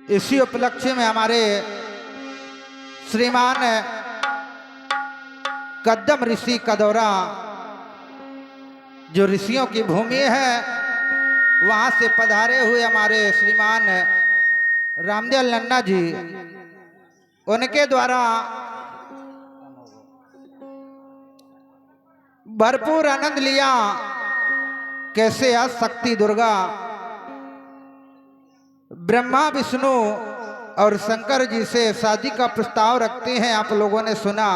इसी उपलक्ष्य में हमारे श्रीमान कद्दम ऋषि कदौरा, जो ऋषियों की भूमि है, वहां से पधारे हुए हमारे श्रीमान रामदयाल नन्ना जी, उनके द्वारा भरपूर आनंद लिया। कैसे आज शक्ति दुर्गा ब्रह्मा विष्णु और शंकर जी से शादी का प्रस्ताव रखते हैं, आप लोगों ने सुना।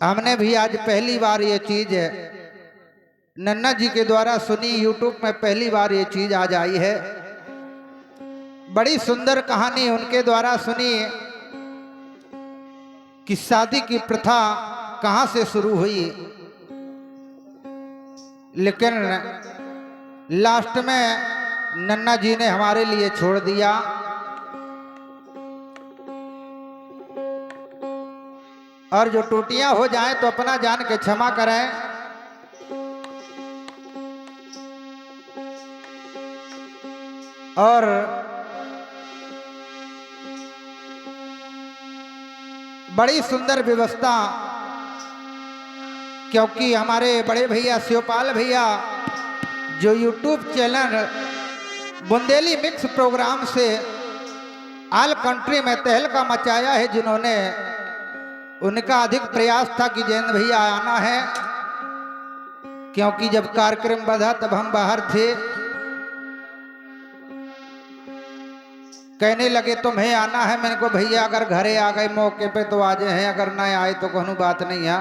हमने भी आज पहली बार ये चीज नन्ना जी के द्वारा सुनी, यूट्यूब में पहली बार ये चीज आज आई है। बड़ी सुंदर कहानी उनके द्वारा सुनी कि शादी की प्रथा कहां से शुरू हुई, लेकिन लास्ट में नन्ना जी ने हमारे लिए छोड़ दिया। और जो टूटियां हो जाएं तो अपना जान के क्षमा करें। और बड़ी सुंदर व्यवस्था, क्योंकि हमारे बड़े भैया शिवपाल भैया जो YouTube channel Bundeli mix programme से ऑल कंट्री में तहलका मचाया है, जिन्होंने, उनका अधिक प्रयास था कि जयंत भैया आना है, क्योंकि जब कार्यक्रम बढ़ा तब हम बाहर थे। कहने लगे तुम्हें आना है, मैंने को भैया अगर घरे आ गए मौके पे तो आ जाए, अगर ना आए तो कोई बात नहीं है।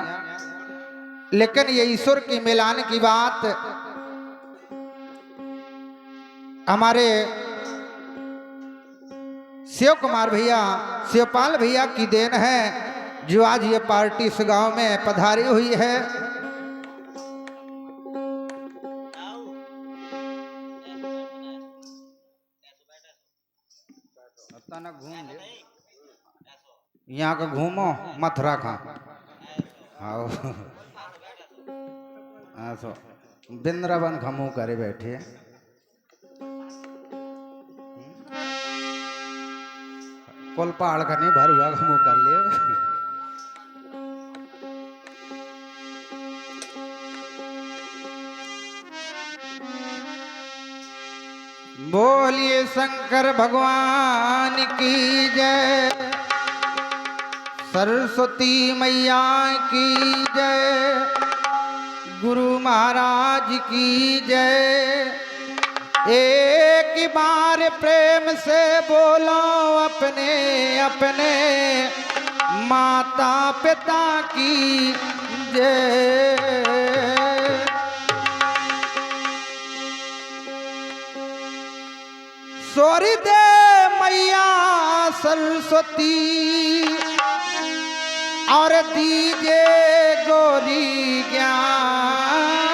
लेकिन ये ईश्वर की मिलान की बात हमारे शिव कुमार भैया, शिवपाल भैया की देन है, जो आज ये पार्टी इस गांव में पधारी हुई है। घूम ले यहाँ का, घूमो मथुरा का, आओ वृंदावन घमू करे बैठे। कोल पहाड़ का नहीं भर हुआ घमू कर लियो। बोलिए शंकर भगवान की जय, सरस्वती मैया की जय, गुरु महाराज की जय। एक बार प्रेम से बोलो अपने अपने माता पिता की जय। सॉरी दे मैया सरस्वती और दीजे गोरी ज्ञान,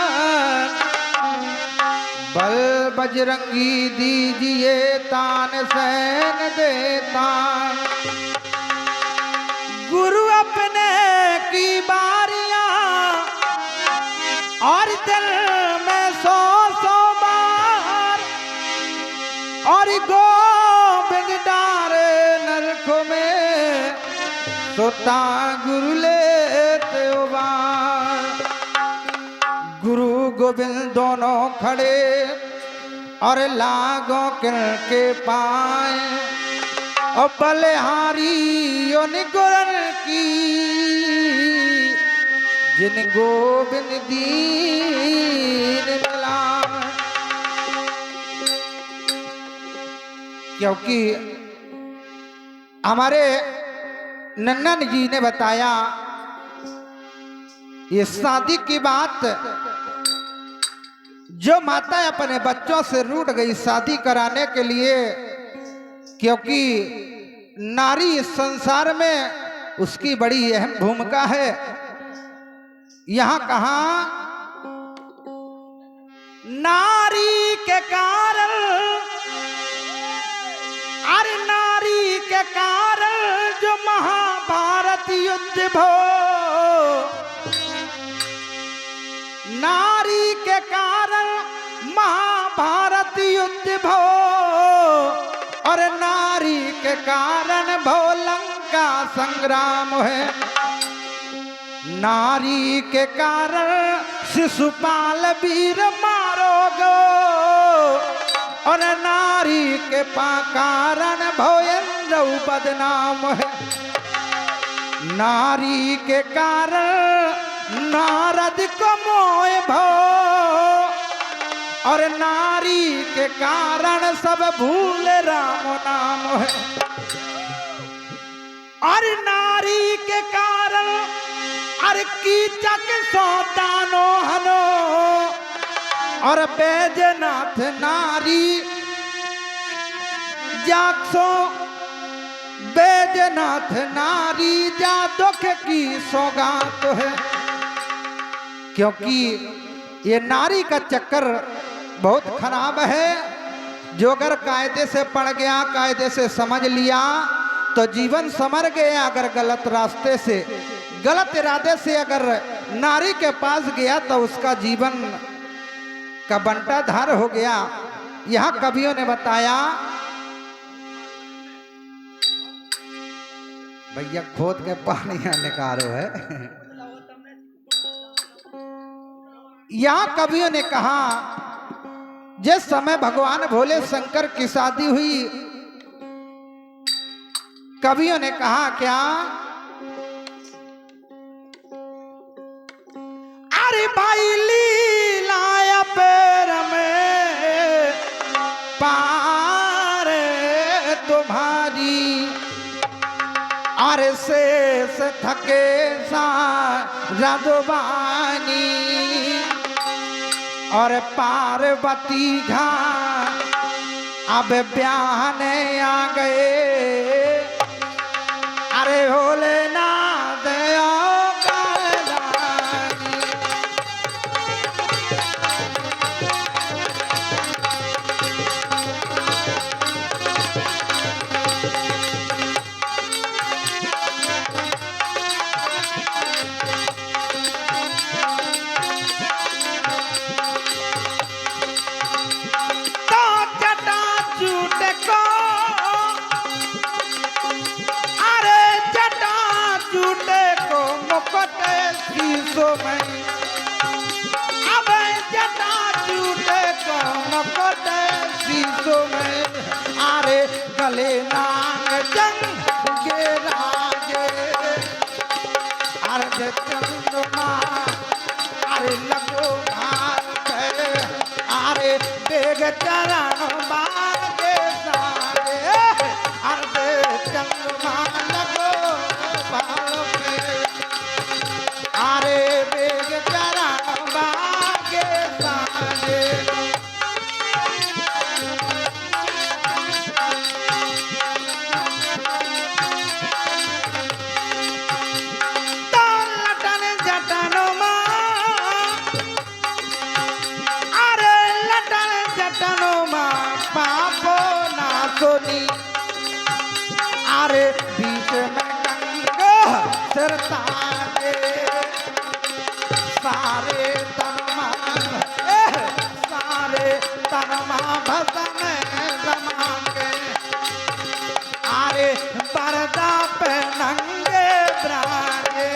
बल बजरंगी दीजिए तान सैन देता। गुरु अपने की बारियां और दिल में सौ सौ बार, और गोविंद डारे नरक में सोता गुरु लेते उबार। गुरु गोविंद दोनों खड़े और लागो के पाए, और बलिहारी उन गुरन की जिन गोविंद दीन मिला। क्योंकि हमारे नन्नन जी ने बताया ये शादी की बात, जो माता अपने बच्चों से रूठ गई शादी कराने के लिए, क्योंकि नारी इस संसार में उसकी बड़ी अहम भूमिका है। यहां कहा नारी के कारण, अरे नारी के कारण जो महाभारत युद्ध भो, नारी के कारण महाभारत युद्ध भो, और नारी के कारण भोलंका संग्राम है। नारी के कारण शिशुपाल वीर मारोगो और नारी के कारण भोयंद्र बदनाम है। नारी के कारण नारद को मोह भो और नारी के कारण सब भूल राम नाम है। और नारी के कारण अर कीचक सौदानो हनो और बैजनाथ नारी जागसो बैजनाथ नारी जा दुख की सौगात है। क्योंकि ये नारी का चक्कर बहुत खराब है। जो अगर कायदे से पढ़ गया, कायदे से समझ लिया तो जीवन संवर गया। अगर गलत रास्ते से, गलत इरादे से अगर नारी के पास गया तो उसका जीवन का बंटाधार हो गया। यहाँ कवियों ने बताया, भैया खोद के पानी निकालो है। यहाँ कवियों ने कहा, जिस समय भगवान भोले शंकर की शादी हुई, कवियों ने कहा क्या, अरे भाई लीला पैर में पार तुम्हारी, अरे शेष थके राधवानी और पार्वती घा अब ब्याहने आ गए। अरे भोलेनाथ में अब जटा चूटे को मकोटे शीशो में, अरे गले नाग जंग के राजे अर्ध चंद्रमा अरे लगो भाग अरे बेग चरण बागे सारे अर्ध चंद्रमा लगो भाग अरे बेग चरण बागे सारे। तो लटन जटनो अरे लटन जटनो पापो ना सोनी, अरे बीच में गंगा सिरता सारे तनमा सारे तनमा भसम रमा के, अरे पर्दा पे नंगे ब्राजे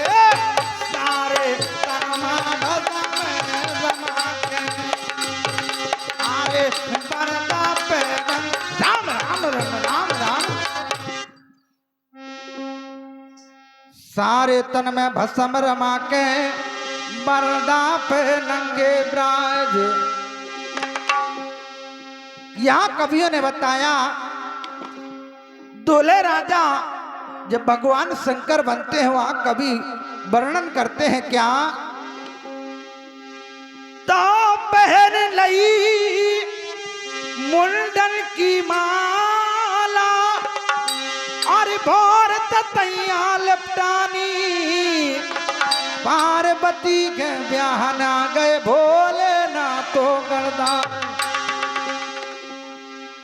सारे तनमा भसम रमा के, अरे पर्दा पे राम राम राम राम राम सारे तन में भसम रमा के पर्दा पे नंगे ब्राज। यहां कवियों ने बताया, दूल्हे राजा जब भगवान शंकर बनते हैं वहां कवि वर्णन करते हैं क्या, तो पहन लई मुंडन की माला और भोर तैया लिपटानी, पार्वती के ब्याह ना गए भोले ना तो गर्दा।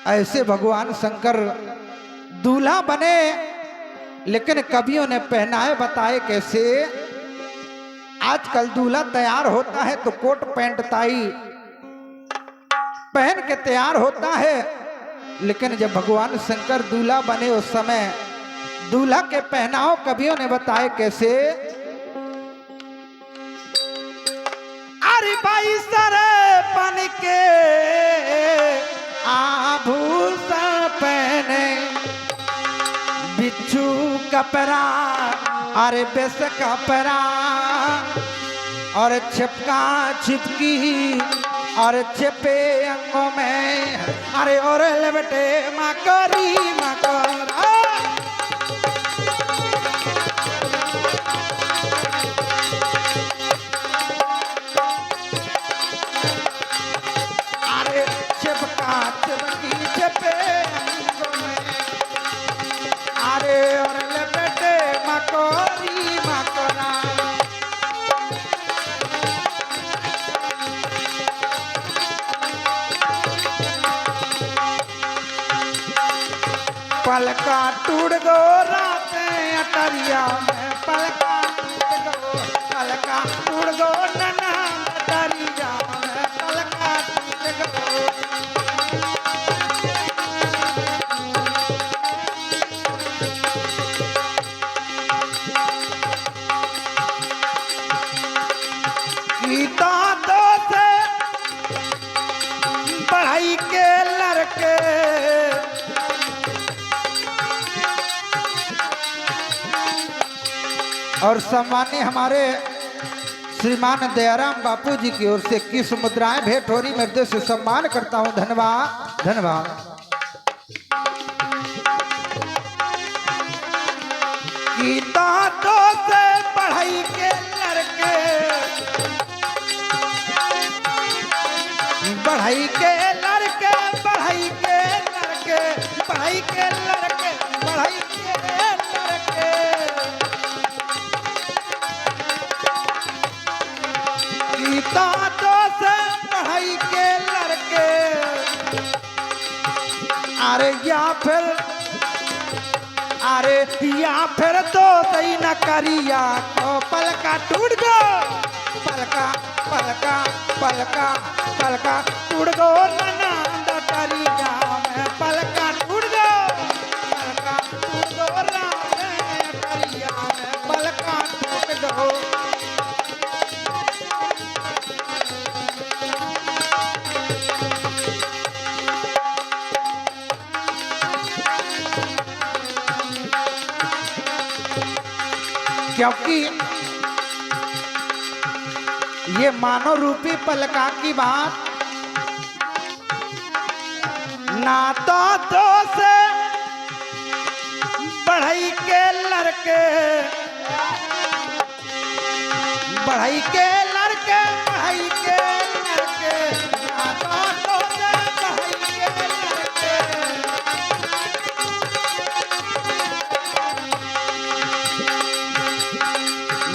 ऐसे भगवान शंकर दूल्हा बने, लेकिन कवियों ने पहनाए बताए कैसे। आजकल दूल्हा तैयार होता है तो कोट पैंट टाई पहन के तैयार होता है, लेकिन जब भगवान शंकर दूल्हा बने उस समय दूल्हा के पहनाव कवियों ने बताए कैसे। अरे भाई सर बन के आभूषण पहने बिच्छू कपड़ा अरे बेस कपड़ा और छिपका छिपकी और छिपे अंगों में अरे और लपटे मकरी मकरा अरे छिपका छिपकी छिपे अंगों में अरे और लपटे मकरी मकरा पलका टूट गो रातें अटरिया में पलका टूट गो नना अटरिया में पलका टूट गो गीता तो से पढ़ाई के लड़के और सम्मानी हमारे श्रीमान दयाराम बापू जी की ओर से किस मुद्राएं भेंट हो रही मैं हृदय से सम्मान करता हूं। धन्यवाद धन्यवाद। गीता तो से पढ़ाई के लड़के पढ़ाई के लड़के पढ़ाई के लड़के पढ़ाई के लड़के पढ़ाई के लड़के गीता तो से पढ़ाई के लड़के अरे या फिर तो सही न करिया तो पलका टूट गो पलका पलका पलका पलका टूट गो नना करिया में पलका टूट गो पलका टूट गो राम करिया में पलका टूट गो क्योंकि ये मानव रूपी पलका की बात ना तो से बढ़ई के लड़के बढ़ई के लड़के बढ़ई के लड़के ना तो से बढ़ई के लड़के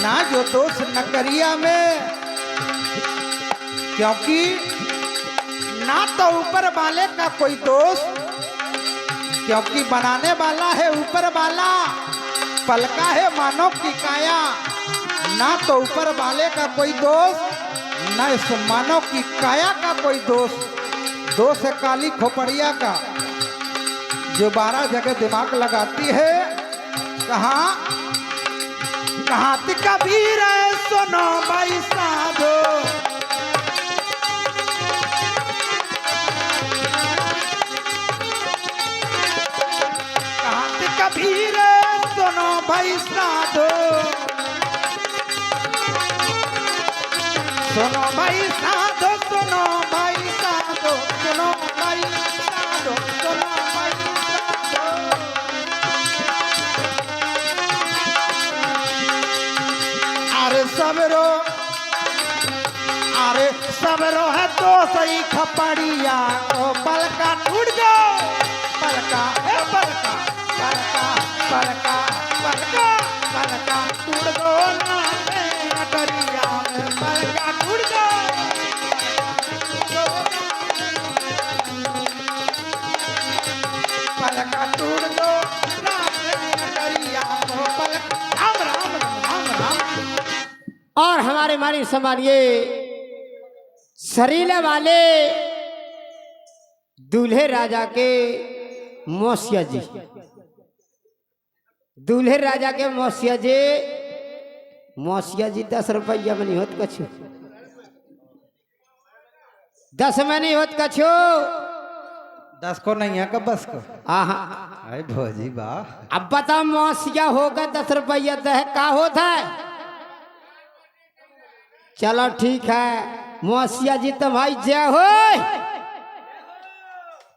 ना जो दोष नकरिया में क्योंकि ना तो ऊपर वाले का कोई दोष क्योंकि बनाने वाला है ऊपर वाला पलका है मानव की काया ना तो ऊपर वाले का कोई दोष ना इस मानव की काया का कोई दोष है काली खोपड़िया का जो 12 जगह दिमाग लगाती है। कहाँ कबीर है सुनो भाई साधो कहाँ कबीर है सुनो भाई साधो सुनो भाई साधो सुनो भाई साधो सुनो भाई साधो सुनो भाई साधो अरे सबरो है तो सही खपड़िया तो पलका टूट गो पलका है पलका पलका पलका पलका पलका टूट गो ना करिया पलका टूट गो पलका टूट गो ना करिया पलका राम राम राम राम। और हमारे मानी सम्मानिए शरीले वाले दूल्हे राजा के मौसिया जी, दूल्हे राजा के मौसिया जी। मौसिया जी 10 रुपया में नहीं होत कछु, 10 में नहीं होत कछु। 10 को नहीं है कब बस को। आहा, अरे भौजी वाह। अब बता मौसिया होगा 10 रुपया दह का होता है। चलो ठीक है मौसिया जी, तुम्हारी जय हो,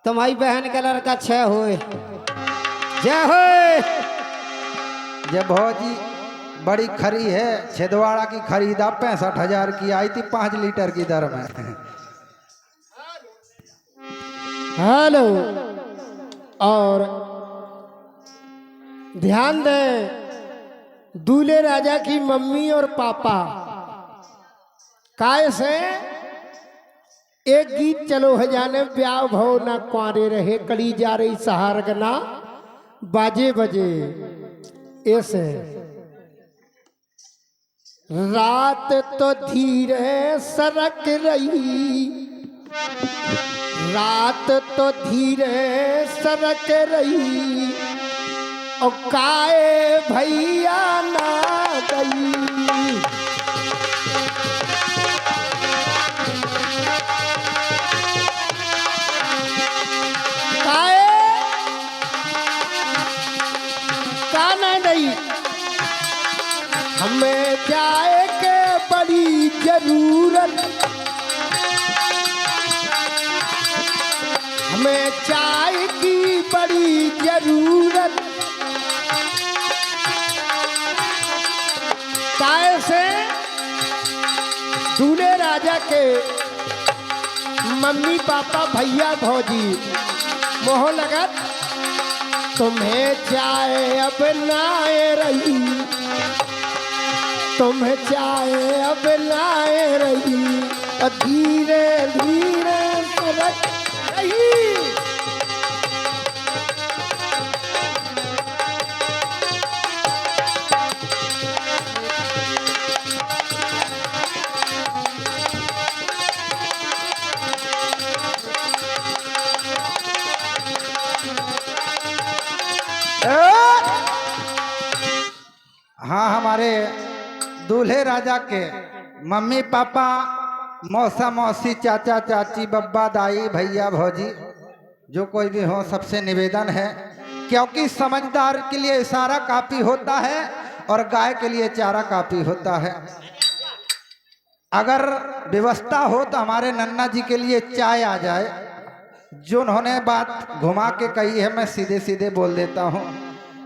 तुम्हारी बहन का लड़का 6 हो, जय हो। जब भौजी बड़ी खरी है, छिंदवाड़ा की खरीदा 65,000 की आई थी 5 लीटर की दर में। हेलो, और ध्यान दे, दूल्हे राजा की मम्मी और पापा काय से एक गीत चलो है जाने, ब्याह भव ना कुआरे रहे, कड़ी जा रही सहार गना बाजे बजे। ऐसे रात तो धीरे सरक रही, रात तो धीरे सरक रही, और काए भैया ना गई। काए काना नहीं, हमें जाए के बड़ी जरूरत, हमें चाय की बड़ी जरूरत। काय से दूल्हे राजा के मम्मी पापा भैया भौजी मोह लगत, तुम्हें चाय अब नाए रही, तुम्हें चाय अब नाए रही, धीरे धीरे सरक रही। हाँ, हमारे दूल्हे राजा के मम्मी पापा, मौसा मौसी, चाचा चाची, बब्बा दाई, भैया भौजी, जो कोई भी हो, सबसे निवेदन है, क्योंकि समझदार के लिए इशारा काफी होता है और गाय के लिए चारा काफी होता है। अगर व्यवस्था हो तो हमारे नन्ना जी के लिए चाय आ जाए। जो उन्होंने बात घुमा के कही है, मैं सीधे सीधे बोल देता हूँ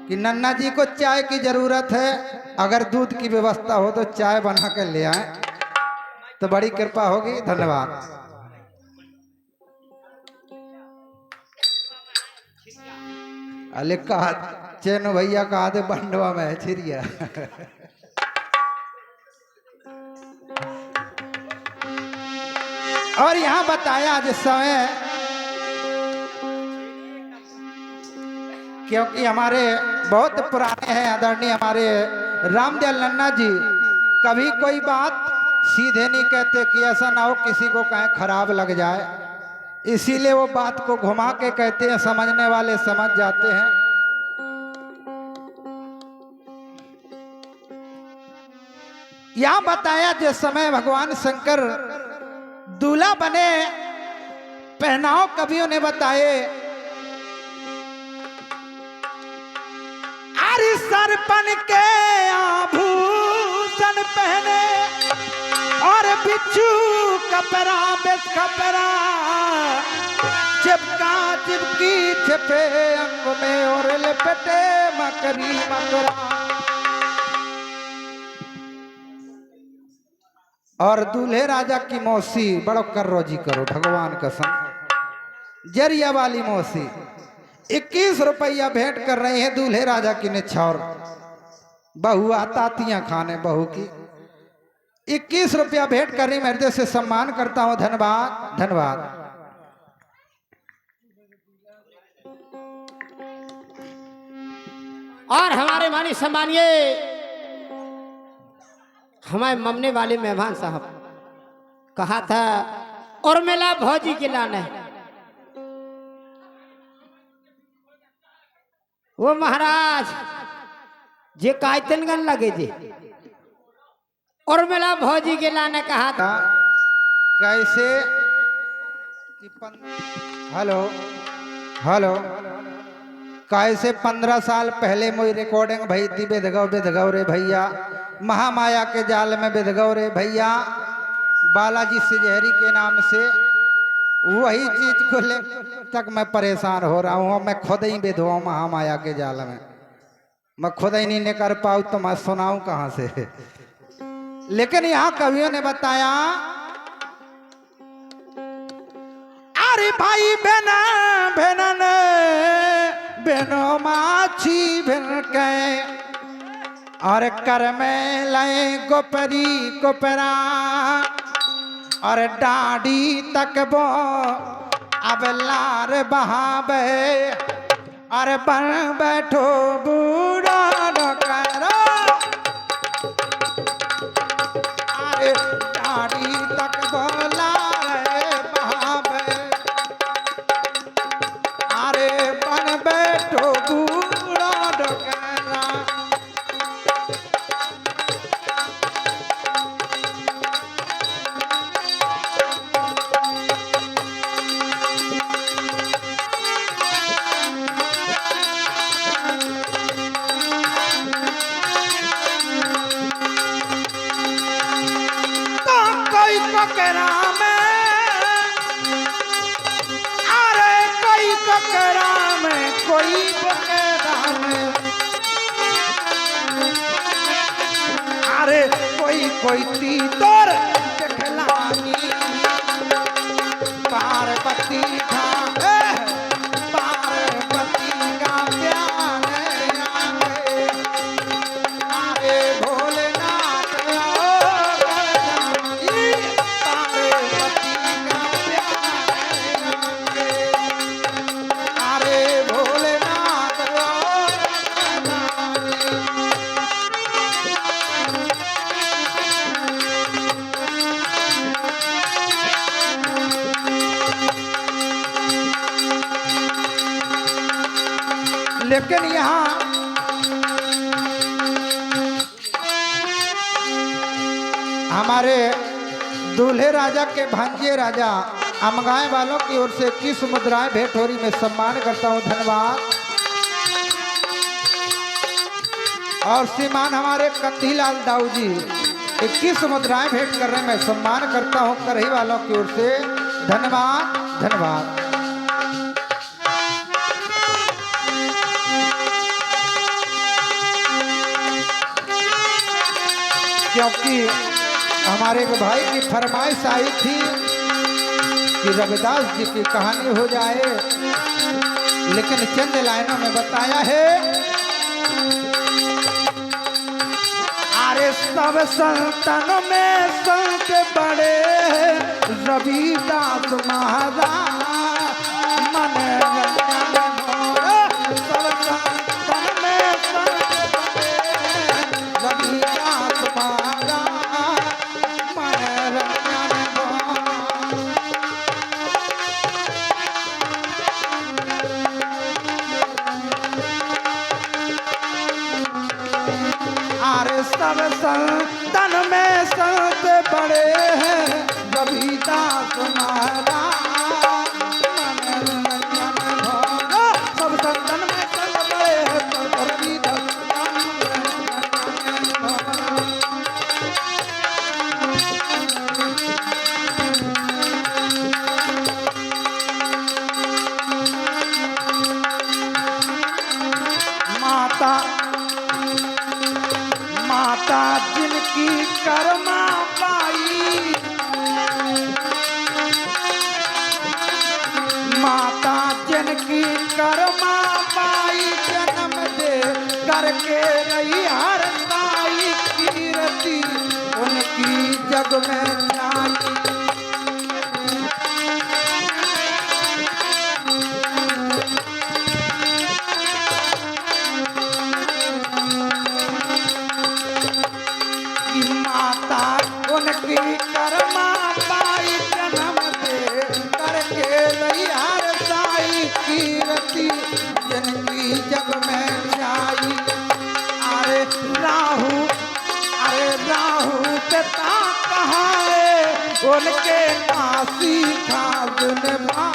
कि नन्ना जी को चाय की जरूरत है। अगर दूध की व्यवस्था हो तो चाय बना के ले आए तो बड़ी कृपा होगी। धन्यवाद। अले कहा चैन भैया कहा थे बंडवा में छिरिया। और यहाँ बताया जिस समय, क्योंकि हमारे बहुत पुराने हैं आदरणीय हमारे रामदयाल नन्ना जी, कभी कोई बात सीधे नहीं कहते कि ऐसा ना हो किसी को कहीं खराब लग जाए, इसीलिए वो बात को घुमा के कहते हैं, समझने वाले समझ जाते हैं। यहां बताया जिस समय भगवान शंकर दूल्हा बने, पहनाव कवियों ने बताए, अरे सरपन के आभूषण पहने और बिच्छू कपड़ा बेस कपड़ा, चिपका चिपकी छिपे अंग में और लपेटे मकरी मकरा। और दूल्हे राजा की मौसी बड़ो कर्रो जी करो भगवान कसम, जरिया वाली मौसी 21 रुपया भेंट कर रहे हैं दूल्हे राजा की निछौर। बहू आतातियां खाने बहू की 21 रुपया भेंट कर रही, मैं हृदय से सम्मान करता हूं। धन्यवाद धन्यवाद। और हमारे मानी सम्मानिए हमारे ममने वाले मेहमान साहब कहा था और मेला भौजी के लाने, वो महाराज जे कायतन गन लगे जे और मेला भौजी के लाने कहा था कैसे हेलो हेलो कैसे 15 साल पहले मोई रिकॉर्डिंग भई थी बेदगाव रे भैया महामाया के जाल में बेदगाव रे भैया बालाजी सिजहरी के नाम से वही चीज को ले तक मैं परेशान हो रहा हूँ। मैं खुद ही बेधुआ महामाया के जाल में मैं खुद ही नहीं कर पाऊँ तो मैं सुनाऊं कहाँ से। लेकिन यहाँ कवियों ने बताया अरे भाई बेना बेनन बेनो माछी बिन के और कर में लय गोपरी गोपरा और डाढ़ी तक बो अब लार बहावे और बन बैठो बूढ़ा डकरा अरे डाढ़ी तक बो लार बहावे अरे बन बैठो बूढ़ा डकरा ककरा में अरे कोई ककरा में कोई बकरा में अरे कोई तीतर खिलानी पार्वती का पार्वती का प्यार अरे भोलेनाथ लेकिन यहाँ हमारे दूल्हे राजा के भांजे राजा अमगाए वालों की ओर से 21 मुद्राएं भेंट हो रही। मैं सम्मान करता हूँ, धन्यवाद। और श्रीमान हमारे कंधीलाल दाऊ जी 21 मुद्राएं भेंट कर रहे हैं। मैं सम्मान करता हूँ करही वालों की ओर से, धन्यवाद धन्यवाद। क्योंकि हमारे एक भाई की फरमाइश आई थी कि रविदास जी की कहानी हो जाए, लेकिन चंद लाइनों में बताया है अरे सब संतन में संत बड़े रविदास महाराज मन सब संतन में संत बड़े रविदास सब संतन में संत बड़े हैं रविदास महाराज सब संतन में संत बड़े हैं रविदास। माता जिनकी कर्मा पाई, माता जिनकी कर्मा पाई जन्म दे करके रही हर साई कीर्ति उनकी जग में जाई। उनकी कर्मा पाई जन्म दे करके रही हर साई कीर्ति जिनकी जग में उनके काशी खास निभा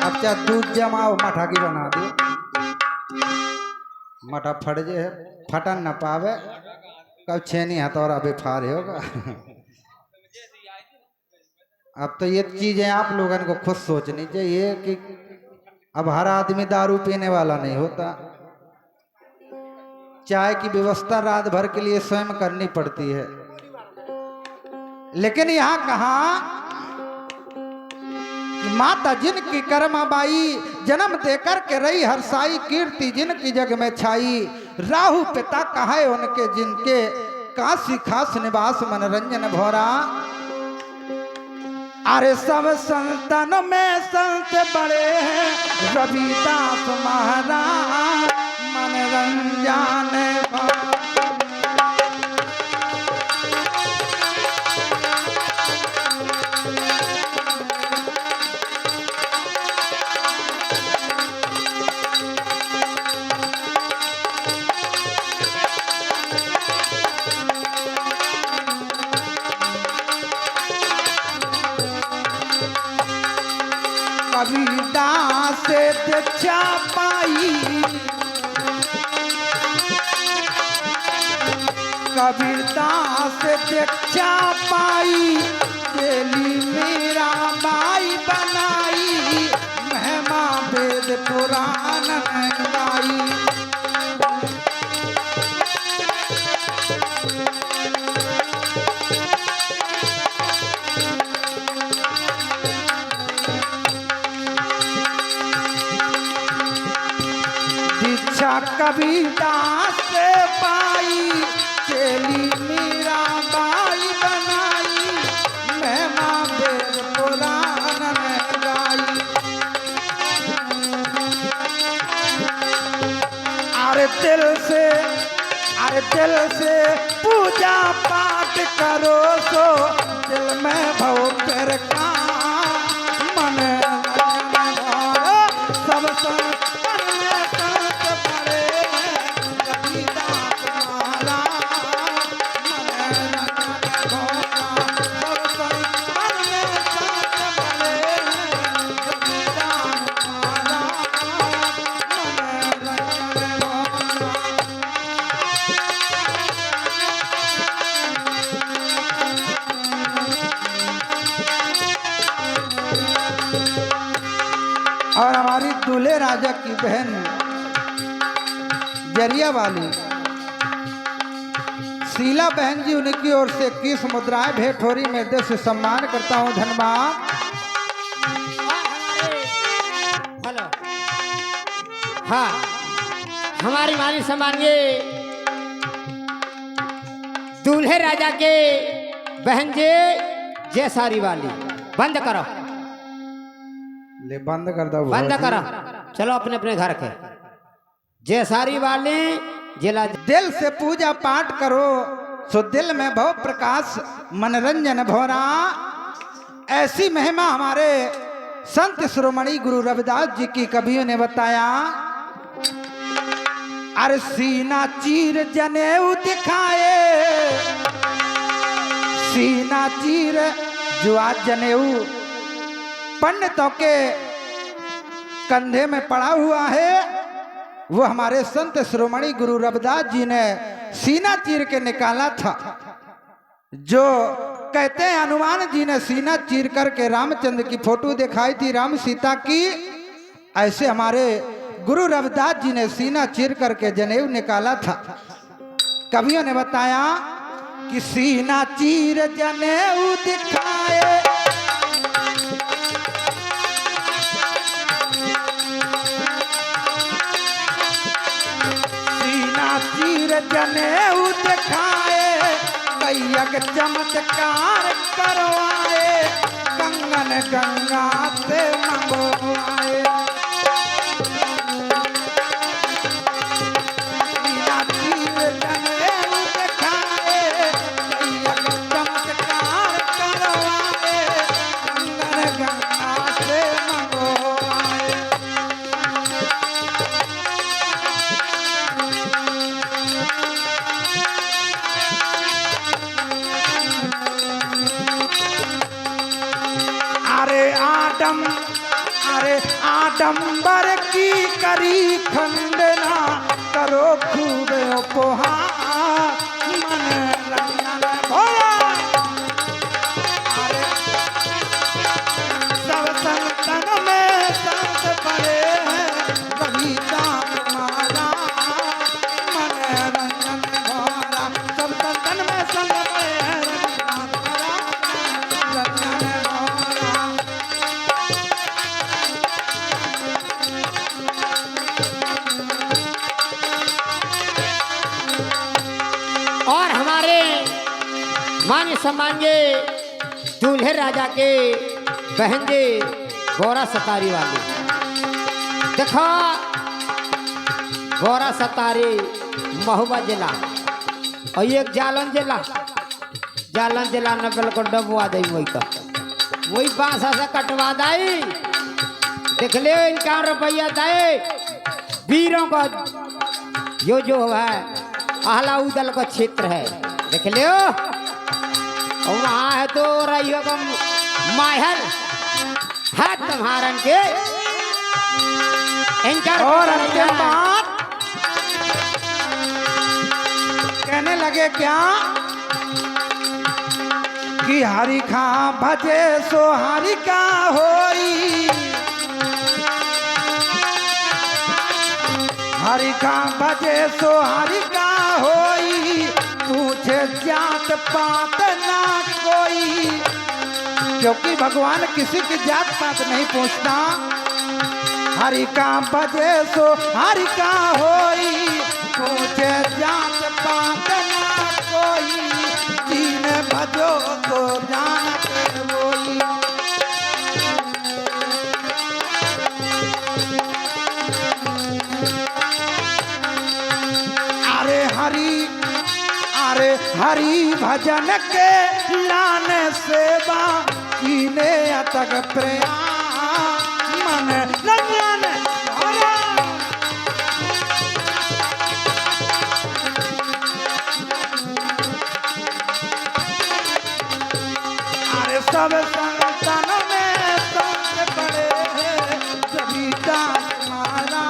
अच्छा दूध जमाओ मठा की बना दे मठा फट जे है फटन न पावे कब छेनी हथौड़ा बेफार होगा। अब तो ये चीजें आप लोगों को खुद सोचनी चाहिए कि अब हर आदमी दारू पीने वाला नहीं होता। चाय की व्यवस्था रात भर के लिए स्वयं करनी पड़ती है। लेकिन यहाँ कहा कि माता जिनकी कर्माबाई जन्म देकर के रही हरसाई कीर्ति जिनकी जग में छाई राहु पिता कहे उनके जिनके काशी खास निवास मनोरंजन भोरा। अरे सब संतन में संत बड़े हैं रविदास महाराज मनोरंजन भोरा। कबीरदास से दीक्षा पाई कबीरदास से दीक्षा पाई चेली मेरा बाई बनाई महिमा वेद पुराण गाई। कबीरदास से पाई चेली मीरा बाई बनाई महिमा वेद पुराण गाई। अरे दिल से पूजा पाठ करो सो दिल में भव फिर का मन सब और हमारी दूल्हे राजा की बहन जरिया वाली शीला बहन जी उनकी ओर से 21 मुद्राएं भेंट हो रही। मैं दिल से सम्मान करता हूं। धन्यवाद। हेलो हाँ हमारी मानी सम्मानिए दूल्हे राजा के बहन जी जयसारी वाली बंद करो ले बंद कर दो बंद करो चलो अपने अपने घर के जयसारी वाले जिला दिल से पूजा पाठ करो सो दिल में भव प्रकाश मनोरंजन भोरा। ऐसी महिमा हमारे संत शिरोमणि गुरु रविदास जी की कवियों ने बताया। अरे सीना चीर जनेऊ दिखाए सीना चीर जो आज जनेऊ पंडितों के कंधे में पड़ा हुआ है वो हमारे संत शिरोमणि गुरु रविदास जी ने सीना चीर के निकाला था। जो कहते हैं हनुमान जी ने सीना चीर करके रामचंद्र की फोटो दिखाई थी राम सीता की, ऐसे हमारे गुरु रविदास जी ने सीना चीर करके जनेऊ निकाला था। कवियों ने बताया कि सीना चीर जनेऊ दिखाए सीना चीर जनेऊ दिखाए कैया के चमत्कार करवाए, कंगन गंगा से मंगवाए। मीनाक्षी में जनेऊ दिखाए, कैया के चमत्कार करवाए, कंगन गंगा से मंगवाए। अरे आडंबर की करी खंडना, करो खूब उपहार मन रंजन भोला। अरे सब संतन में संत बड़े हैं, कभी दाम मारा मन रंजन भोला। सब संतन में संत बड़े हैं, रंजन भोला। और हमारे मान सम्मान के दूल्हे राजा के बहन जी गौरा सतारी वाली, देखो गौरा सतारी महुआ जिला और एक जालन जिला न बिल्कुल डबवा दी, वही बांसा से कटवा दाई। देख ले इनका रुपया दे वीरों का, जो है आहला उदल का क्षेत्र है, देख लियो। और वहाँ है तो रहियो का महल है तुम्हारन के। और के बाद कहने लगे क्या कि हरि खा भजे सो हरि का होई, हरि का भजे सो हरि का होई, पूछे जात पात ना कोई। क्योंकि भगवान किसी की जात पात नहीं पूछता। हरि का भजे सो हरि का होई, पूछे जात पात ना कोई, जीने भजो तो जानत होई। अरे हरि भजन के लाने सेवा कीने अतक प्रयास मन रंजन भोला। अरे सब संतन में संत बड़े हैं, सभी दास मारा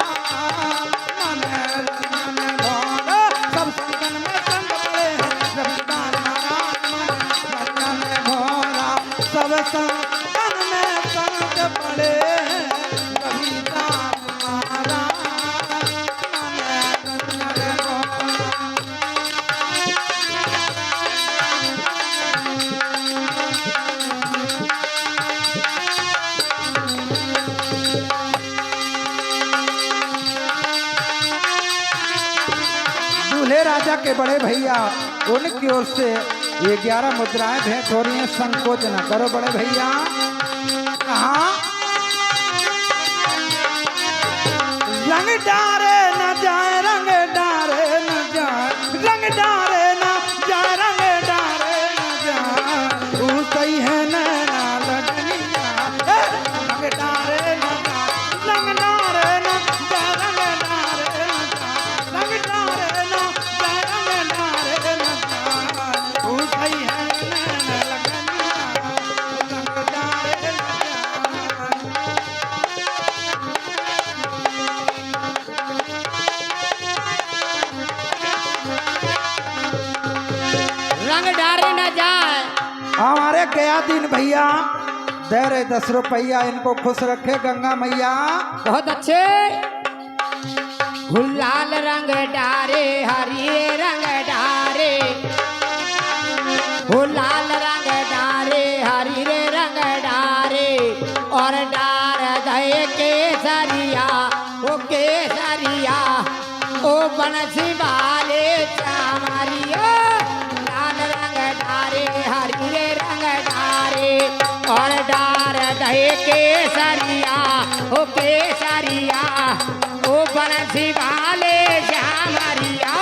मन रंजन भोला। सब संतन में संत बड़े हैं, सभी दास मारा मन रंजन भोला। सब संतन में संत बड़े हैं, सभी दास मारा मन रंजन भोला। दूल्हे राजा के बड़े भैया उनकी ओर से ये 11 मुद्राएं भेंट हो रही हैं। संकोच न करो बड़े भैया। कहाँ रंग डारे न जाए, रंग डारे न जाए, रंग डारे न जाए, रंग डारे न जाए, तू सही है नैना लगनिया। रंग डारे न जाए, रंग डारे न जाए, रंग डारे न जाए, रंग डारे न जाए, रंग डारे न जाए, तू सही है नैना लगनिया। रंग डारे न जाए। रंग डारे न जाए। हमारे गया दिन भैया दे रहे 10 रुपया, इनको खुश रखे गंगा मैया। बहुत अच्छे। गुलाल रंग डारे, हरिये रंग डारे, गुलाल रंग डारे, हरिये रंग डारे, और डार दे केसरिया, ओ केसरिया, ओ बनसी वाले चामरिया। लाल रंग रहे केसरिया ओ केसरिया ओ बंसी वाले श्यामरिया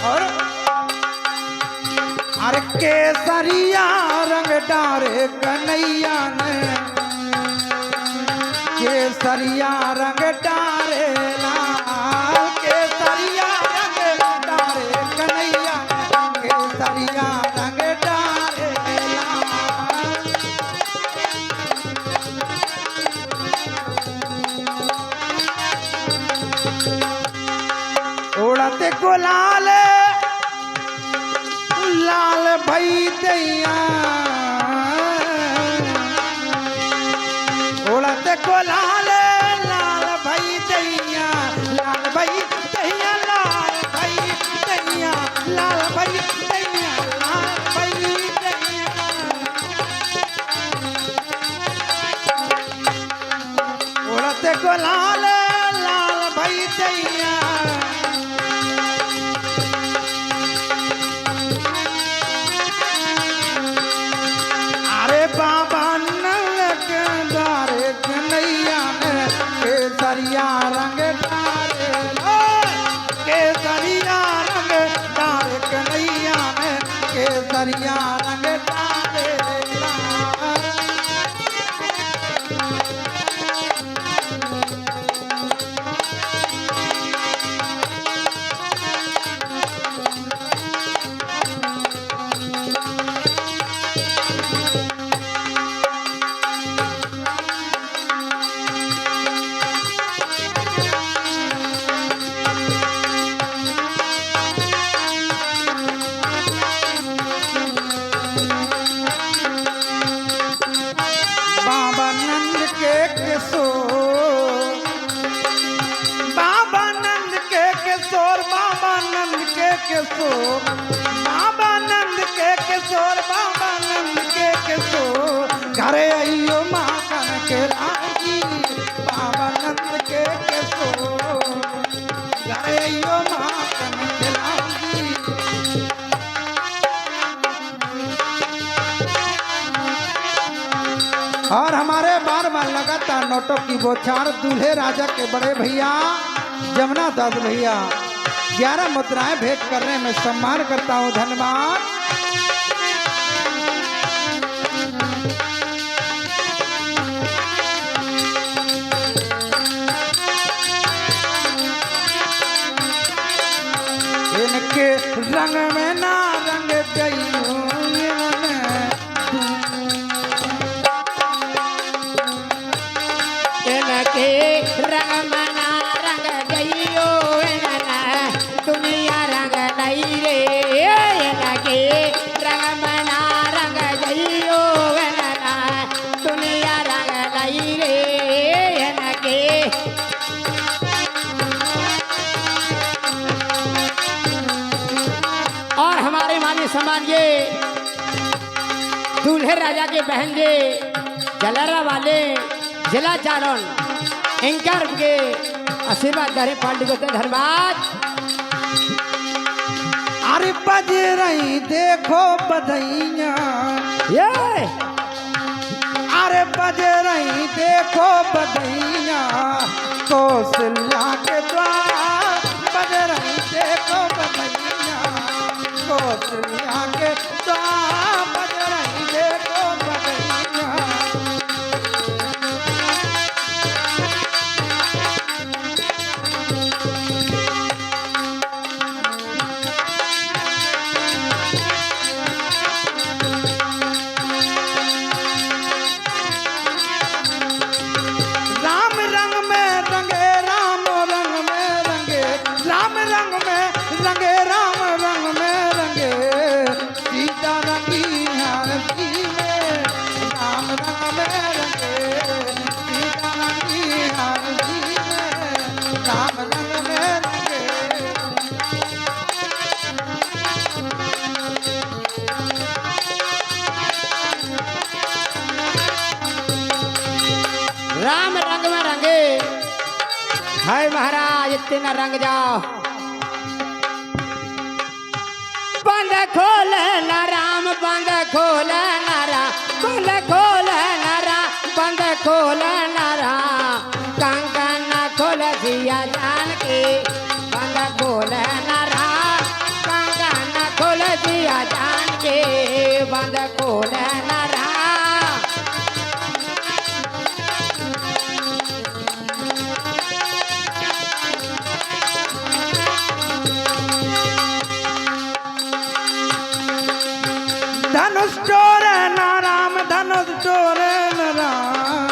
और अरे केसरिया रंग डारे कन्हैया ने केसरिया रंग डारे लाल केसरिया रंग डारे कन्हैया केसरिया रंग डारे लाल उड़ते गुलाल लाल भई दैया उड़ते गुलाल लाल भई दैया लाल भई दैया लाल भई दैया लाल भई दैया लाल भई दैया उड़ते गुलाल लाल भई दैया बाबा नलक दारे कन्हैया ने केसरिया रंग डारे केसरिया रंग डारे कन्हैया ने केसरिया रंग डारे बाबा नंद के किशोर बाबा नंद के किशोर बाबा नंद के किशोर बाबा नंद के किशोर बाबा नंद के किशोर घरे आइयो माखन के राजी बाबा नंद के किशोर घरे आइयो माखन के राजी और हमारे बार बार लगातार नोटों की बौछार दूल्हे राजा के बड़े भैया जमुना दास भैया 11 मुद्राएं भेंट करने में सम्मान करता हूँ धन्यवाद। इनके रंग में ना रंग गई इनके रंग मना रंग गईयो इनना दुनिया रंग नहीं रे इनके रंग मना रंग गईयो इनना दुनिया रंग नहीं रे इनके और हमारे मानी सम्मान ये दूल्हे राजा के बहन जे जलारा वाले जिला चारण एंकर के आशीर्वाद धरे पार्टी को धन्यवाद। अरे बज रही देखो बधैया ये अरे बज रही देखो बधैया कौशल्या के द्वार बज रही देखो बधैया कौशल्या के द्वार बज रही देखो बधैया रंगे राम रंग में रंगे सीता रंगी आस्ते न रंग जाओ बंद खोल न राम बंद खोल न राम बंद खोल न राम बंद खोल न राम कंगन खोल दिया जान के बंद खोल न राम कंगन खोल दिया जान के बंद खोल न राम धनुष चोरे न राम धनुष चोरे न राम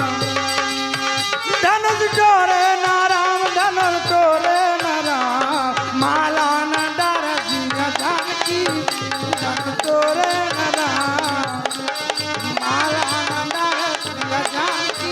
धनुष चोरे न राम धनुष चोरे न राम माला न डर जिया जानकी धनुष चोरे न राम माला न डर जिया जानकी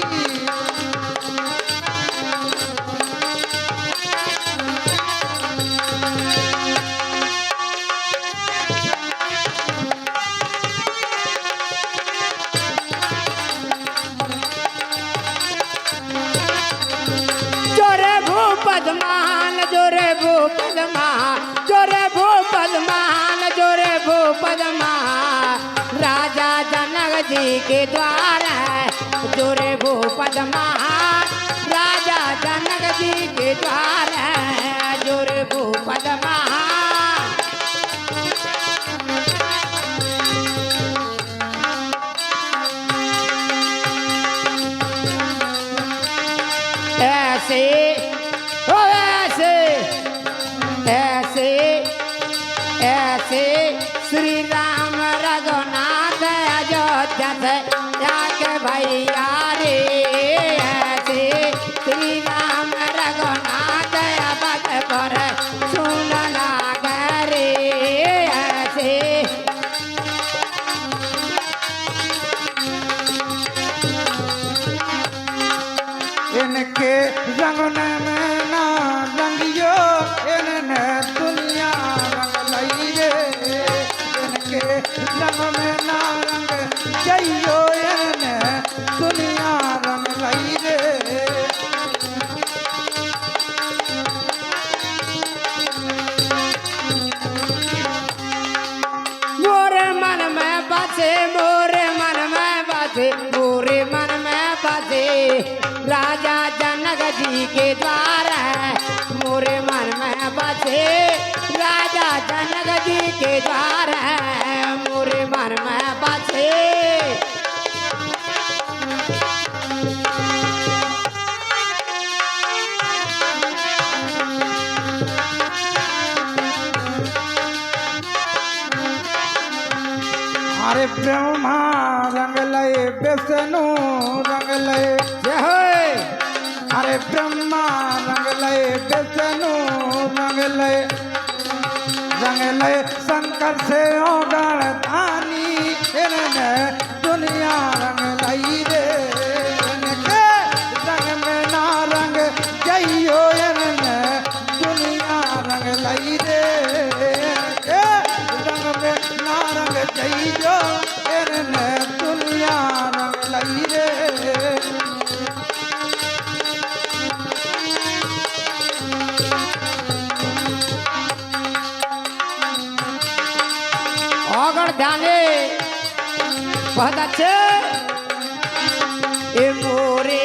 पद्मान जोरे भू पद्मान जोरे भू पद्मान जोरे भू पद्मान राजा जनक जी के द्वार है जोरे भू पद्मान राजा जनक जी के द्वार है जोरे भू पद्मान ऐसे ऐसे श्री राम रघुनाथ अयोध्या से जाके भैया रे ऐसे श्री राम रघुनाथ अवध पर सुन लाग रे ऐसे इनके रंगन में ना रंगियो इन्हें दुनिया रंग लई रे इनके रंग में ना रंग जइयो इन्हें दुनिया रंग लई रे मोरे मन में बसे मोरे मन में बसे मोरे मन में बसे राजा जनक जी के द्वार है मोरे मन में बसे राजा जनक जी के द्वार है मोरे मन में बसे अरे ब्रह्मा रंग लय विष्णु रंग लय अरे ब्रह्मा रंग लय विष्णु रंग लय शंकर से ओगण धानी इन्हें दुनिया रंग लई रे इनके रंग में ना रंग जइयो इन्हें दुनिया रंग लई रे इनके रंग में ना रंग जइयो इन्हें दुनिया रंग लई रे अगर जाने बहुत अच्छे ए मोरे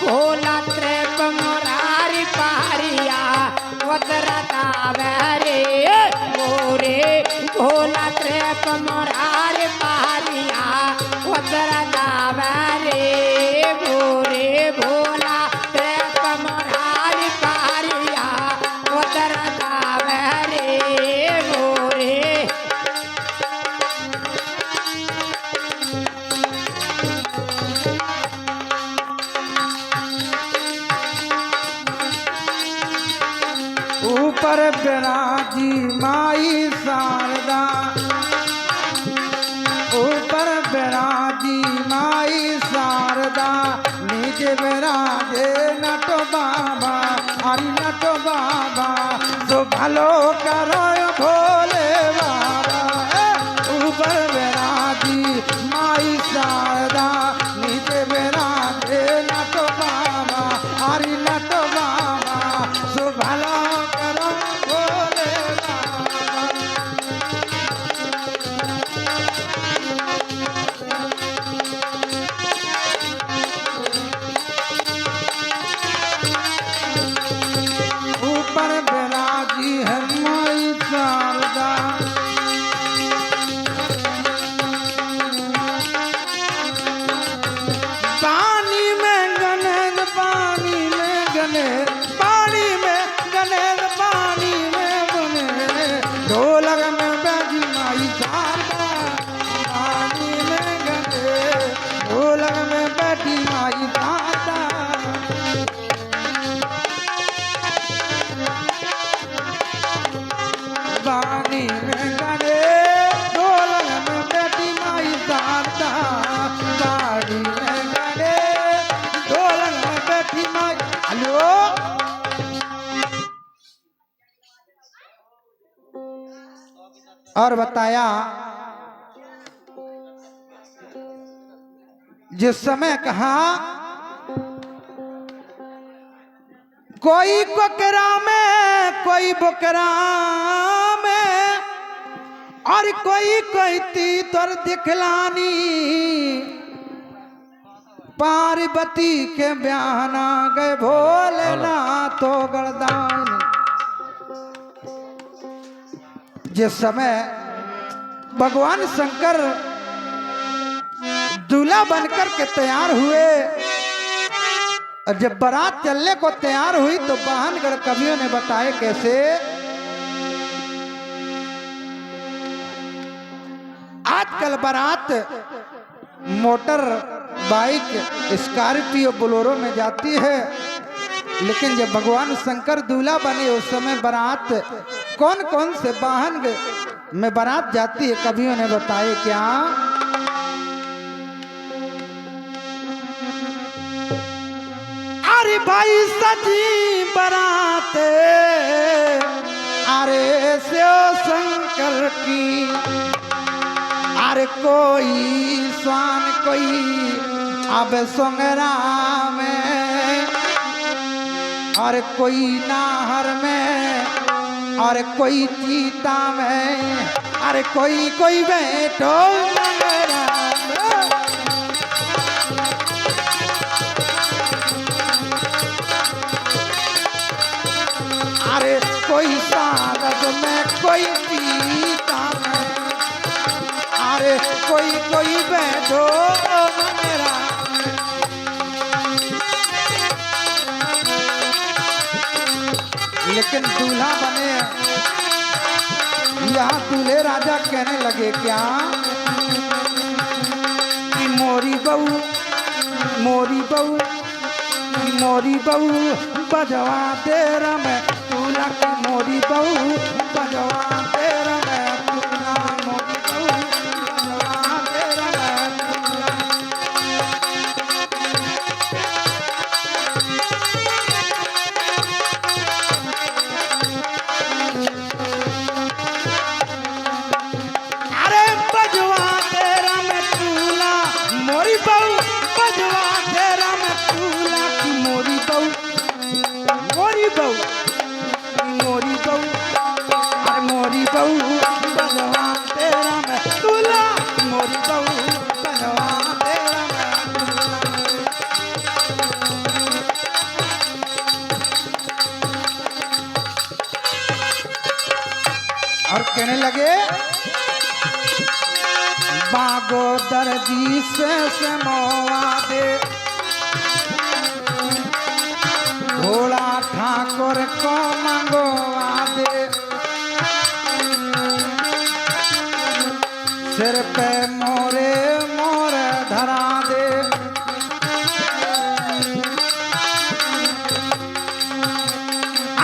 भोला त्रेप मोरारी पारिया उतरता रे मोरे भोला त्रेप मोरारी पारिया उतरता रे मोरे भोला त्रेप मोरारी पारिया उतरता रे मोरे ऊपर विराजी माई शारदा ऊपर विराजी माई शारदा निज विराजे नट बाबा हरि नट बाबा तो भलो करो भोले बाबा ऊपर विराजी माई शारदा निज विराजे नट गाड़ी में गड़े ढोलक में बैठी माई शारदा गाड़ी में गड़े ढोलक में बैठी माई। हेलो और बताया जिस समय कहा कोई कोकरा में कोई बोकरा में और कोई कोई तीतर दिखलानी पार्वती के बयाना गए भोलेनाथ तो गरदानी। जिस समय भगवान शंकर दूल्हा बनकर के तैयार हुए और जब बारात चलने को तैयार हुई तो वाहनगढ़ कवियों ने बताए कैसे। आजकल बारात मोटर बाइक स्कॉर्पियो बोलेरो में जाती है, लेकिन जब भगवान शंकर दूल्हा बने उस समय बारात कौन कौन से वाहन में बारात जाती है कवियों ने बताए क्या। अरे भाई सजी बारात अरे शिव शंकर की अरे कोई स्वान कोई अब सोंगरा में और कोई नाहर में और कोई चीता में अरे कोई कोई बैठो मंगरा में। अरे कोई सारद में कोई चीता में अरे कोई कोई बैठो मंगरा। लेकिन दूल्हा बने यहाँ दूल्हे राजा कहने लगे क्या कि मोरी बहू बजवा तेरा मैं दूल्हा की मोरी बहू बजवा तेरा मैं दूल्हा मोरी बहू बजवा तेरा मैं दूल्हा। अरे बजवा तेरा मैं दूल्हा मोरी बहू बजवा तेरा मैं दूल्हा की मोरी बहू अरे मोरी बहू बजवा तेरा मैं दूल्हा मोरी बहू बजवा तेरा मैं दूल्हा। और कहने लगे बागो दर्जी से मोवा दे भोला ठाकुर को मंगवा दे सिर पे मोरे मोर धरा दे।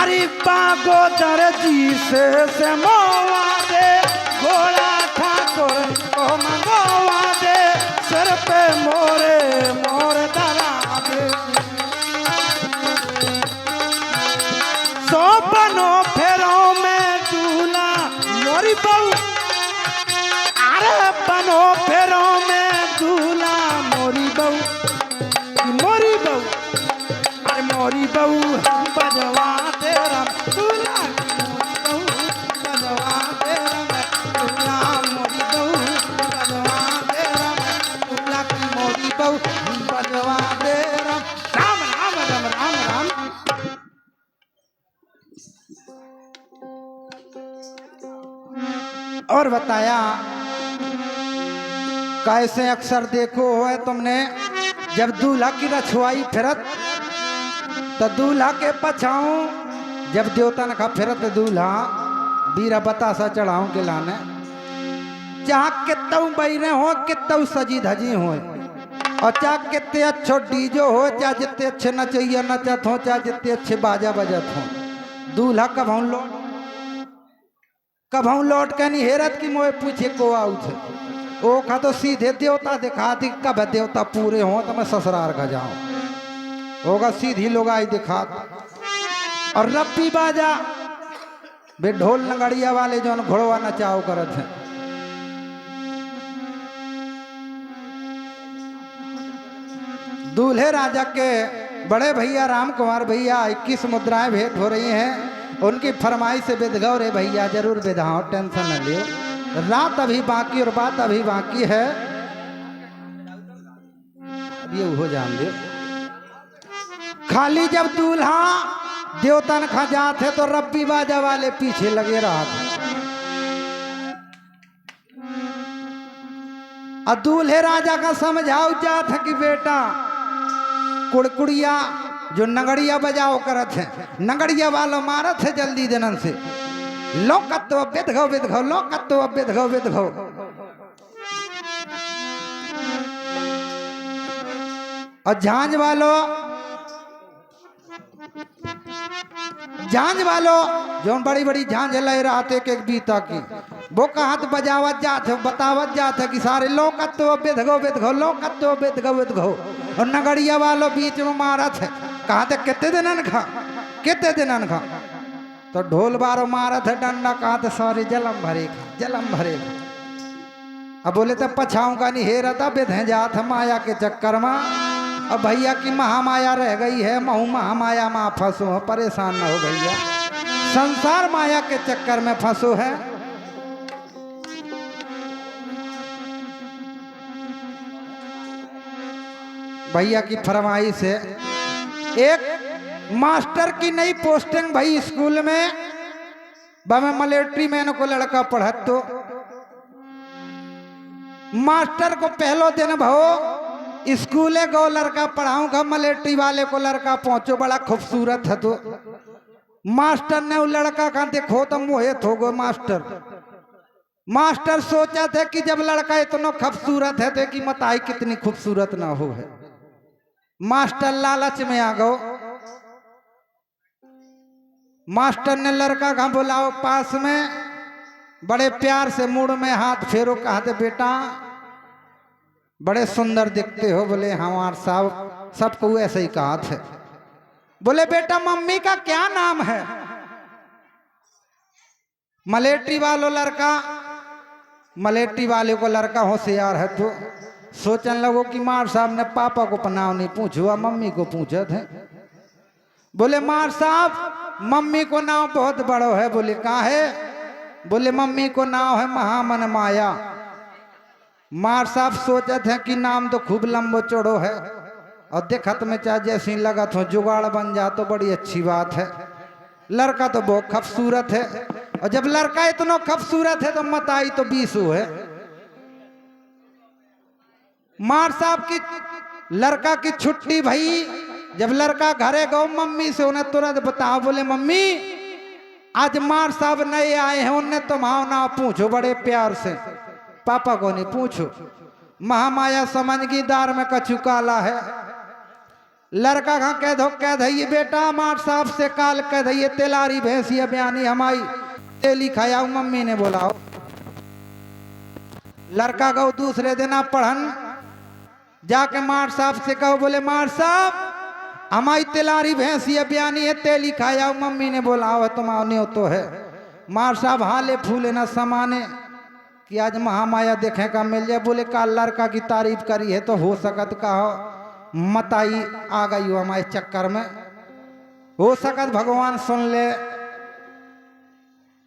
अरे बागो दर्जी से मोवा दे भोला ठाकुर को मंगवा दे सिर पे मोरे मोर धरा दे। सो बनो फेरों में दूल्हा मोरी बहू अरे बनो फेरों में दूल्हा मोरी बहू अरे मोरी बहू बजवा तेरा दूल्हा बजवा तेरा दूल्हा मोरी बहू बजवा तेरा दूल्हा की मोरी बहू बजवा तेरा। राम राम राम राम राम। और बताया कैसे अक्सर देखो है तुमने जब दूल्हा की रछुआई फिरत तो दूल्हा के पछाऊं जब देवता ने कहा फिरत दूल्हा बीरा बतासा चढ़ाऊं के लाने चाह कितऊ बैरे हो कितऊ सजी धजी हो और चाह कितने अच्छो डीजो हो चाहे जितने अच्छे नचैया नचत हो चाहे जितने अच्छे बाजा बजत हो दूल्हा कब हम लोग कभू लौट के नहीं हेरत की मोए पूछे को आऊ थे ओ खा तो सीधे देवता दिखाती कब देवता पूरे हो तो मैं ससुराल का जाऊं होगा सीधी लोग आई दिखात और रब्बी बाजा बे ढोल नगड़िया वाले जो घोड़वा नचाओ करत है। दूल्हे राजा के बड़े भैया राम कुमार भैया 21 मुद्राएं भेंट हो रही हैं। उनकी फरमाइश से विधगौ रे भैया जरूर विधाओ, टेंशन न लियो, रात अभी बाकी और बात अभी बाकी है। अब ये हो जान दे खाली जब दूल्हा देवतन खा जात है तो रब्बी बाजा वाले पीछे लगे रहा था। और दूल्हे राजा का समझाओ जात है कि बेटा कुड़कुड़िया जो नगड़िया बजाओ करत है, नगड़िया वालों मारत है जल्दी जनन से, लोकत तो बेदघो बेदघो, लोकत तो बेदघो बेदघो। और झांझ वालों जो बड़ी बड़ी झांझ ले रहा थे एक बीता की वो कहा तो बजावत जात है, बतावत जात है कि सारे लोकत तो बेदघो बेदघो, लोकत तो बेदघो बेदघो। और नगड़िया वालों बीच में मारत है, कहा थे कितने दिनन खा, कितने दिनन खा। तो ढोल बारो मारत है डंडा, कहा थे सारे जलम भरेगा, जलम भरेगा। अब बोले तो पछाऊं का नहीं हेरा था, बेधे जात है माया के चक्कर में। अब भैया की महामाया रह गई है, महू महामाया में फंसो है, परेशान ना हो भैया, संसार माया के चक्कर में फंसो है। भैया की फरमाइश है एक मास्टर की नई पोस्टिंग भाई स्कूल में, मैं मिलिट्री मैन को लड़का पढ़त तो मास्टर को पहलो दिन भाओ स्कूले को लड़का पढ़ाऊंगा, मिलिट्री वाले को लड़का पहुंचो बड़ा खूबसूरत है। तो मास्टर ने वो लड़का का देखो तो मोहित हो गो। मास्टर सोचा था कि जब लड़का इतना खूबसूरत है तो कि मताई कितनी खूबसूरत ना हो है। मास्टर लालच में आ गो, मास्टर ने लड़का का बुलाओ पास में, बड़े प्यार से मुड़ में हाथ फेरो, कहा थे बेटा बड़े सुंदर दिखते हो। बोले हमार साहब सबको ऐसे ही कहा थे। बोले बेटा मम्मी का क्या नाम है? मिलिट्री वालों लड़का, मिलिट्री वाले को लड़का होशियार है तो सोचने लगो कि मार साहब ने पापा को नाम नहीं पूछा, मम्मी को पूछे थे। बोले मार साहब मम्मी को नाम बहुत बड़ो है। बोले कहाँ है? बोले मम्मी को नाम है महामन माया। मार साहब सोचे थे कि नाम तो खूब लंबो चौड़ो है और देखत में चाहे जैसी लगत हो जुगाड़ बन जा तो बड़ी अच्छी बात है। लड़का तो बहुत खूबसूरत है और जब लड़का इतना खूबसूरत है तो मताई तो 20 है। मार साहब की लड़का की छुट्टी भई, जब लड़का घरे गो मम्मी से उन्हें तुरंत बताओ। बोले मम्मी आज मार साहब नए आए हैं, उन्हें तुम्हारा नाम पूछो बड़े प्यार से, पापा को नहीं पूछो। महामाया समझगीदार में कछु काला है। लड़का का कह दइए बेटा मार साहब से काल कह दइए तेलारी भैंसिया बयानी हमारी तेली खाया मम्मी ने बोलाओ। लड़का गो दूसरे दिन आप पढ़न जाके मार साहब से कहो। बोले मार साहब हमारी तेलारी भैंसिया बयानी है तेली खाया मम्मी ने बोलाओ, तुम्हारा तो है। मार साहब हाले फूले न समाने कि आज महामाया देखे का मिल जाए। बोले का लड़का की तारीफ करी है तो हो सकत का मताई आ गई हो हमारे चक्कर में, हो सकत भगवान सुन ले।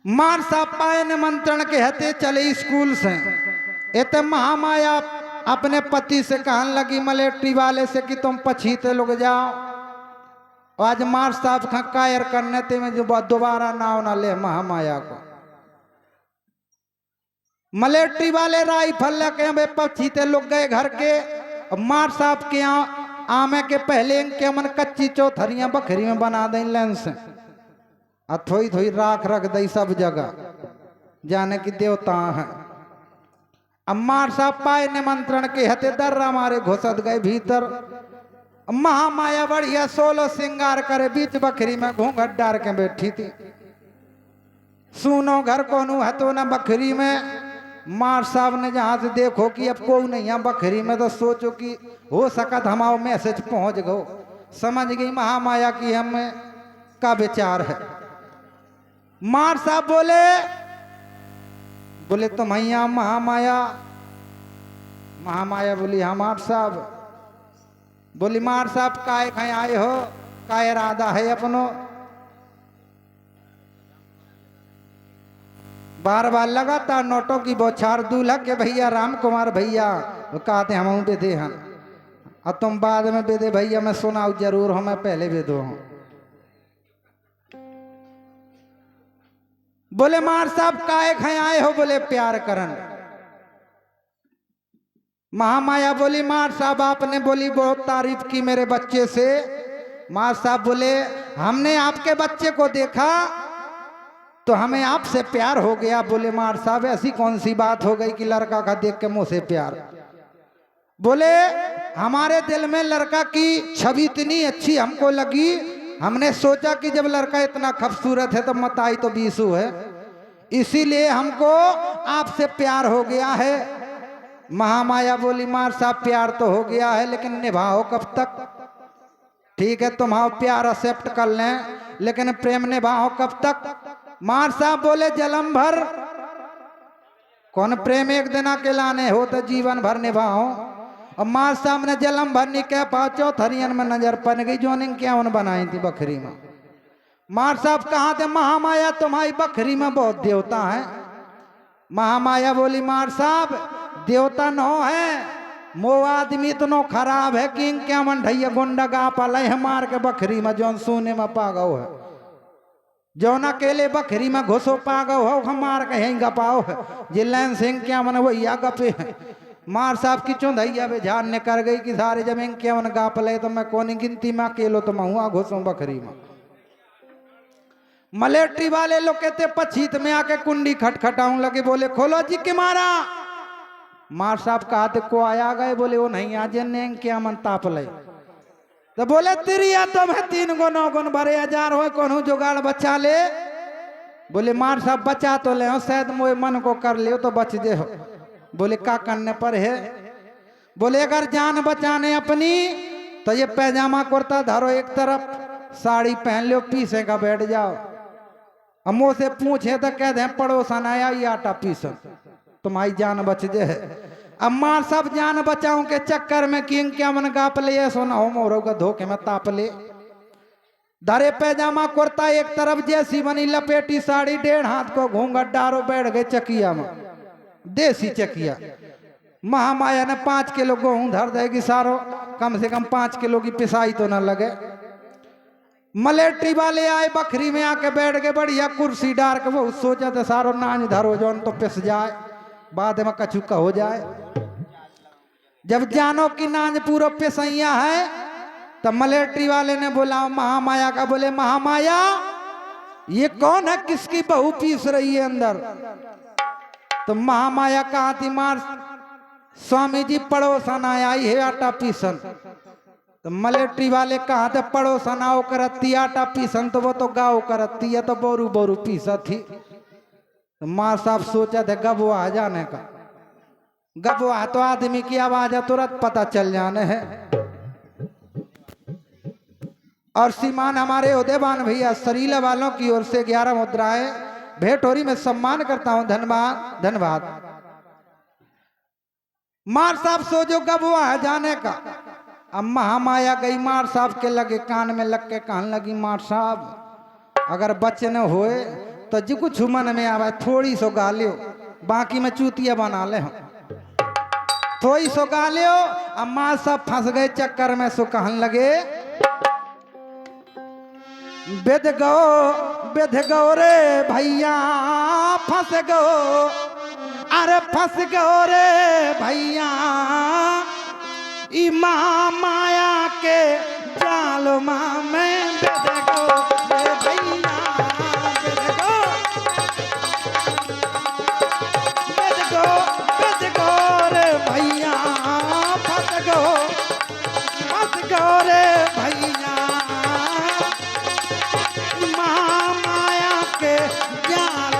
मार साहब पाए निमंत्रण के हते चले स्कूल से। इतने महामाया अपने पति से कहने लगी मिलिट्री वाले से कि तुम पछीते लोग जाओ। आज मार साहब का कायर करने ते में जो दोबारा नाव ना ले महामाया को। मिलिट्री वाले राइफल लेके पछीते लोग गए घर के। मार साहब के यहाँ आमे के पहले इनके मन कच्ची चौथरियां बखरी में बना दें लेंस और थोड़ी थोड़ी राख रख दई सब जगह जाने की देवता है। अब मार साहब पाए निमंत्रण के हते दर्रा मारे घुसत गए भीतर। महामाया बढ़िया 16 श्रृंगार करे बीच बखरी में घूंघट डार के बैठी थी। सुनो घर कोनू है तो ना बखरी में। मार साहब ने जहां से देखो कि अब कोई नहीं है बखरी में, तो सोचो कि हो सकत हमारा मैसेज पहुंच गो। समझ गई महामाया की हमें का विचार है। मार साहब बोले तुम यहाँ महामाया। महामाया बोली हाँ मार साहब। बोली मार साहब काय खाए आए हो, का इरादा है अपनो। बार बार लगातार नोटों की बौछार। दूल्हा के भैया राम कुमार भैया वो कहते हम बेदे हैं, और तुम बाद में बेदे भैया मैं सुनाऊ जरूर हूं, मैं पहले बेदो हूं। बोले मार साहब काहे खाए आए हो। बोले प्यार करन। महामाया बोली मार साहब आपने बोली बहुत तारीफ की मेरे बच्चे से। मार साहब बोले हमने आपके बच्चे को देखा तो हमें आपसे प्यार हो गया। बोले मार साहब ऐसी कौन सी बात हो गई कि लड़का का देख के मुंह से प्यार। बोले हमारे दिल में लड़का की छवि इतनी अच्छी हमको लगी, हमने सोचा कि जब लड़का इतना खूबसूरत है तो मताई तो बीसू है, इसीलिए हमको आपसे प्यार हो गया है। महामाया बोली मार साहब प्यार तो हो गया है लेकिन निभाओ कब तक। ठीक है तुम्हारा प्यार एक्सेप्ट कर लें लेकिन प्रेम निभाओ कब तक। मार साहब बोले जलम भर। कौन प्रेम एक दिन अकेला ने हो तो जीवन भर निभाओ। और मार साहब ने जलम भर नहीं कह पाचो थरियन में नजर पन गई जो क्या उन बनाई थी बकरी में। मार साहब कहा थे महामाया तुम्हारी बकरी में बहुत देवता है। महामाया बोली मार साहब देवता नो है, मो आदमी इतनो खराब है कि क्या मन ढैया गुंडा गा पाले है मार के बकरी में जौन सोने में पागो है। जौन अकेले बकरी में घुसो पागो हो हम मार के यहीं गपाओ है। जिलेन सिंह क्या मन वही गपे है। मार साहब की चौधैया बेजान ने कर गई कि सारे जब क्या मन गा पले तो मैं कौन गिनती में अकेलो तो मैं हुआ घुसू बकरी में। मलेट्री वाले लोग कहते पछीत में आके कुंडी खटखटाऊं लगे। बोले खोलो जी के मारा। मार साहब कहते को आया गए। बोले वो नहीं आज ने क्या मन ताप ले। तो बोले तिरिया तो मैं 3 गो 9 गुण भरे 1000 हो कौन जुगाड़ बचा ले। बोले मार साहब बचा तो ले शायद मोए मन को कर ले तो बच दे हो। बोले का करने पर है। बोले अगर जान बचाने अपनी तो ये पैजामा कुर्ता धरो एक तरफ, साड़ी पहन लो पीसे का बैठ जाओ। हम से पूछे तो कह दे पड़ोसन आया ये आटा पीसन तुम्हारी जान बच जाए। अब मार सब जान बचाऊं के चक्कर में किंग क्या मन गाप ले सोना हो मोरो का धोखे में ताप ले। धरे पैजामा कुर्ता एक तरफ जैसी बनी लपेटी साड़ी 1.5 हाथ को घूंघट डारो बैठ गए चकिया में, देसी चकिया। महामाया ने 5 किलो गेहूं धर देगी सारो, कम से कम 5 किलो की पिसाई तो ना लगे। मलेट्री वाले आए बकरी में आके बैठ गए बढ़िया कुर्सी डार के। वो सोचा था सारो नाच धरो जौन तो पिस जाए बाद में कछु का हो जाए। जब जानो कि नाच पूरा पिसैया है तब मलेट्री वाले ने बोला महामाया का। बोले महामाया ये कौन है किसकी बहू पीस रही है अंदर। तो महामाया कहा थी मार स्वामी जी पड़ोसन आई है आटा पीसन। तो मलेट्री वाले कहा थे पड़ोसन आओ करती आटा पीसन तो वो तो गाँव करती है तो बोरू बोरू पीसा थी। तो माँ साहब सोचा थे गबुआ जाने का। गबुआ तो आदमी की आवाज है तुरंत पता चल जाने है। और श्रीमान हमारे उदयवान भैया सरीला वालों की ओर से 11 मुद्राएं भेंट हो रही, मैं सम्मान करता हूं। धन्यवाद धन्यवाद। मार साहब सोचो गबुआ है जाने का। अब महामाया गई मार साहब के लगे कान में लग के कहने लगी मार साहब अगर बच्चे न होए तो जी कुछ मन में आवे थोड़ी सो गा लियो, बाकी में चूतिया बना ले हम थोड़ी सो गा लियो। अब मार साहब फंस गए चक्कर में सो कहने लगे बेद गो रे भैया फंस गो, अरे फंस गो रे भैया ई माया के जाल माँ में बेद गो रे भैया बेद गो रे भैया फंस गो रे भैया माया के जाल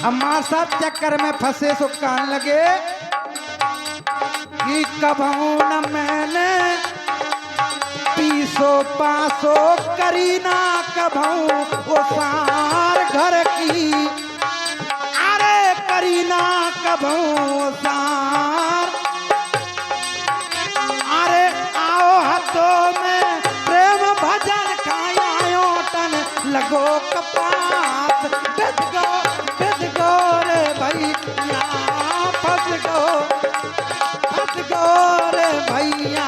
अम्मा साहब चक्कर में फंसे सो कहने लगे कि कबहू न मैंने पीसो पासो करीना कबहू वो सार घर की, अरे करीना कबहू सार, अरे आओ हाथों में प्रेम भजन खाया टन लगो कपास, बिद गो रे भैया फंस गो रे भैया,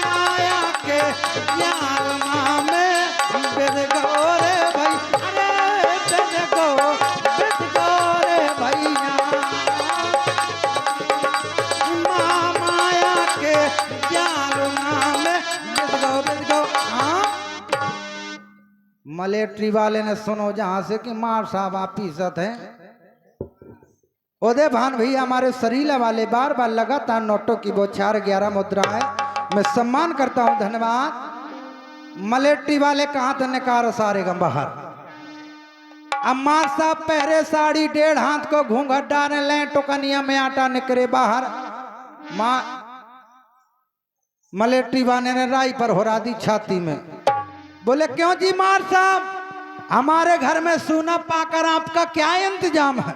माया के यार में बिद गो रे भैया, अरे बिद गो रे भैया, माया के यार में बिद गो। हाँ मलेट्री वाले ने सुनो जहां से कि मार साहब आप पीसत हैं, ओदे भान भैया हमारे सरीला वाले बार बार लगातार नोटों की बौछार 11 मुद्राएं मैं सम्मान करता हूं, धन्यवाद। मलेट्री वाले कहां तो निकार सारे गम बाहर, अम्मार साहब पहरे साड़ी 1.5 हाथ को घूंघट डाले लें, टुकनिया में आटा निकरे बाहर, माँ मलेट्री वाले ने राई पर होरा दी छाती में, बोले क्यों जी मार साहब, हमारे घर में सोना पाकर आपका क्या इंतजाम है?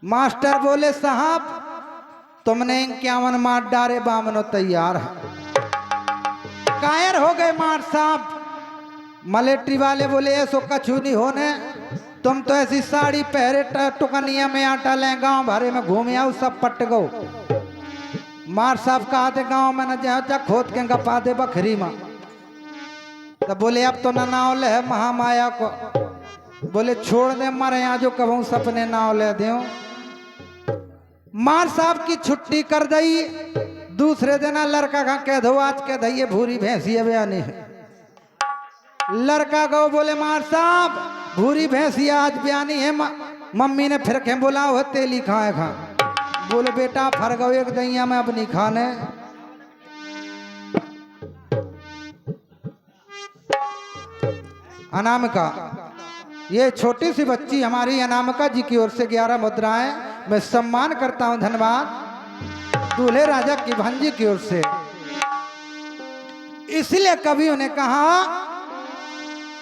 मास्टर बोले साहब तुमने 51 मार डारे बामनो तैयार है। कायर हो गए मार साहब। मलेट्री वाले बोले ऐसो कछु नहीं होने, तुम तो ऐसी साड़ी पहरे टुकनिया में आटा लें गांव भरे में घूमे आओ सब पट गो। मार साहब कहा थे गांव में न जा खोद के गपा दे बखरी माँ, तब बोले अब तो न नाव ले महामाया को, बोले छोड़ दे मारे यहाँ जो कबू सपने नाव ले दे। मार साहब की छुट्टी कर दई, दूसरे दिन लड़का का कह दो आज कह दइए भूरी भैंसी बयानी है। लड़का गो बोले मार साहब भूरी भैंसी आज बयानी है, मम्मी ने फिर के बोला हो तेली खाए खा, बोले बेटा फर गो एक दैया में अपनी खाने। अनामिका ये छोटी सी बच्ची हमारी अनामिका जी की ओर से 11 मुद्राएं मैं सम्मान करता हूं, धन्यवाद। दूल्हे राजा की भांजी की ओर से, इसलिए कवियों ने कहा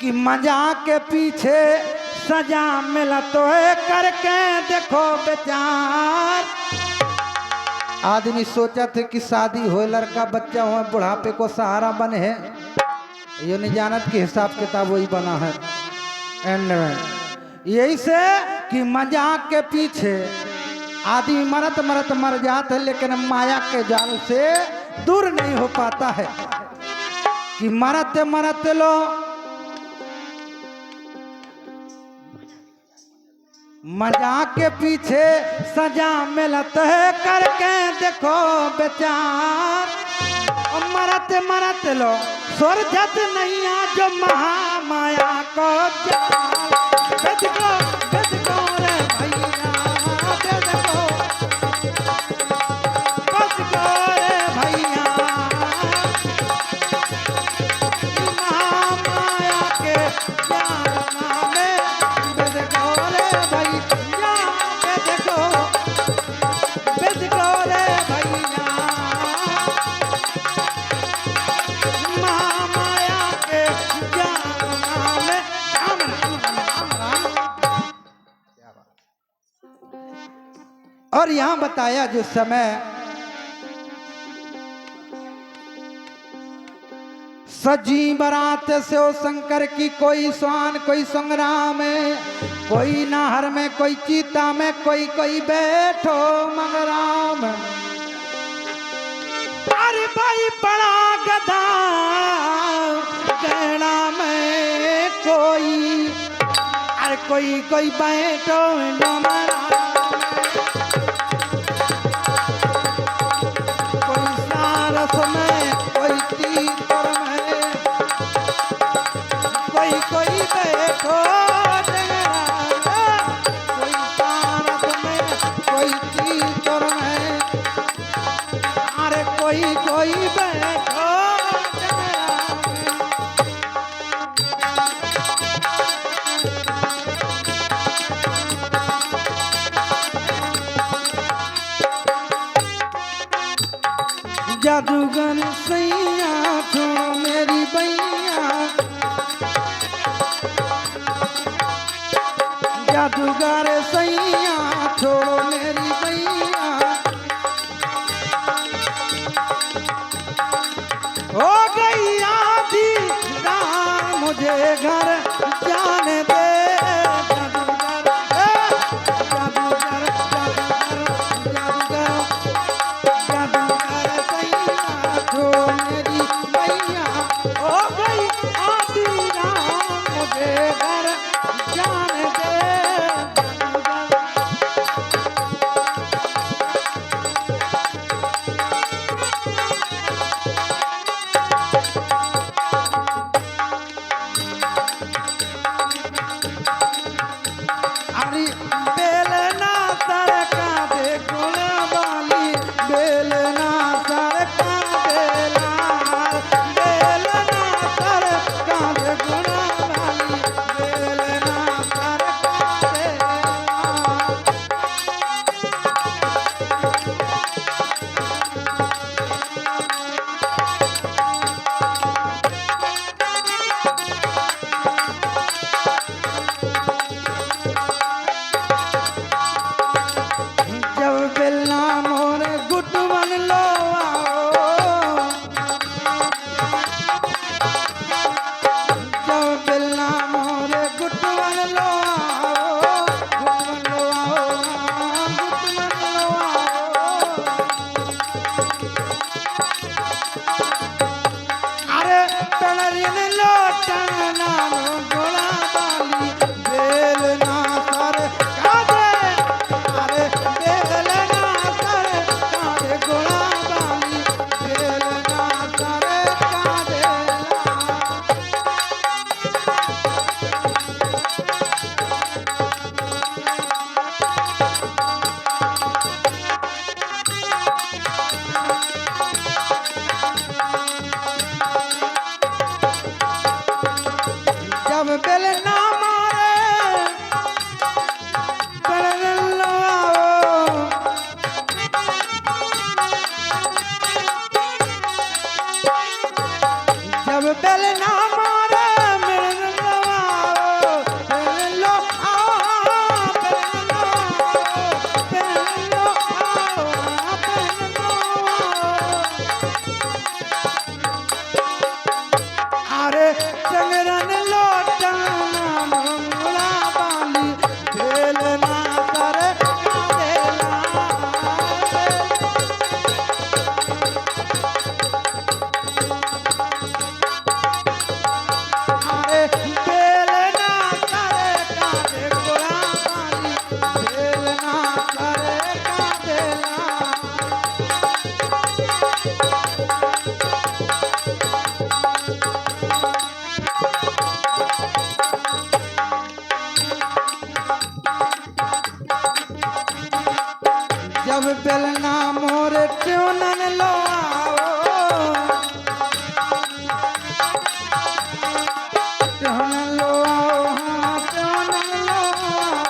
कि मजाक के पीछे सजा मिला तो है करके देखो बेचार। आदमी सोचा थे कि शादी हो लड़का बच्चा हो बुढ़ापे को सहारा बने है, ये नहीं जानत कि हिसाब किताब वही बना है एंड में। यही से कि मजाक के पीछे आदमी मरत मरत मर जाता है, लेकिन माया के जाल से दूर नहीं हो पाता है कि मरत मरत लो मजाक के पीछे सजा मिलत है करके देखो बेचार। और मरत मरत लो सुरजत नहीं आ जो महामाया को जाल। बेद गो रे भैया बेद गो, बस गो रे भैया महामाया के जाल में बेद गो रे भैया बेद गो रे भैया महामाया के जाल में। राम राम राम राम। और यहां बताया जिस समय सजी बारात से ओ शंकर की, कोई स्वान कोई संग्राम में, कोई नाहर में कोई चीता में, कोई बैठो मंगराम। अरे भाई बड़ा गधा गहना में कोई, अरे कोई बैठो डमरा में, कोई सारस में कोई तीतर में, कोई बैठो डमरा में, कोई सारस में कोई तीतर में, अरे कोई बैठो डमरा में। जादूगर सैया छोड़ो मेरी बैया, जादूगर सैया छोड़ो मेरी बैया। हो गई आधी रात मुझे घर जाने दे, जादूगर जादूगर जादूगर जादूगर सैया छोड़ो मेरी बैया। हो गई आधी रात मुझे घर जाने दे, अरे बेलना सरका दे गुण वाली, बेलना सरका दे लाल, बेलना सरका दे गुण वाली, बेलना सरका दे लाल। जब बेलना मोरे गुटवन लो आओ, जब बेलना मोरे गुटवन लो आओ, गुटवन लो आओ, गुटवन लो आओ। अरे पेड़रिन लोटन नानो गोला बाली, बेलना सर कादे, अरे बेलना सर कादे गोला बाली, बेलना सर कादे ला। जब बेलना मारे पेड़रिन लो आओ, जब बेलना मारे मेरे लो आओ, पेड़रिन लो आओ, पेड़रिन लो आओ, पेड़रिन लो आओ, पेड़रिन लो आओ। अरे टंगरन लोटन मंगला बाली, बेलना सर कादे लाल। अरे बेलना सर कादे गोला बाली, बेलना सर कादे लाल। जब बेलना मोरे ट्यूनन लो आओ, ट्यूनन लो आओ, हाँ ट्यूनन लो आओ।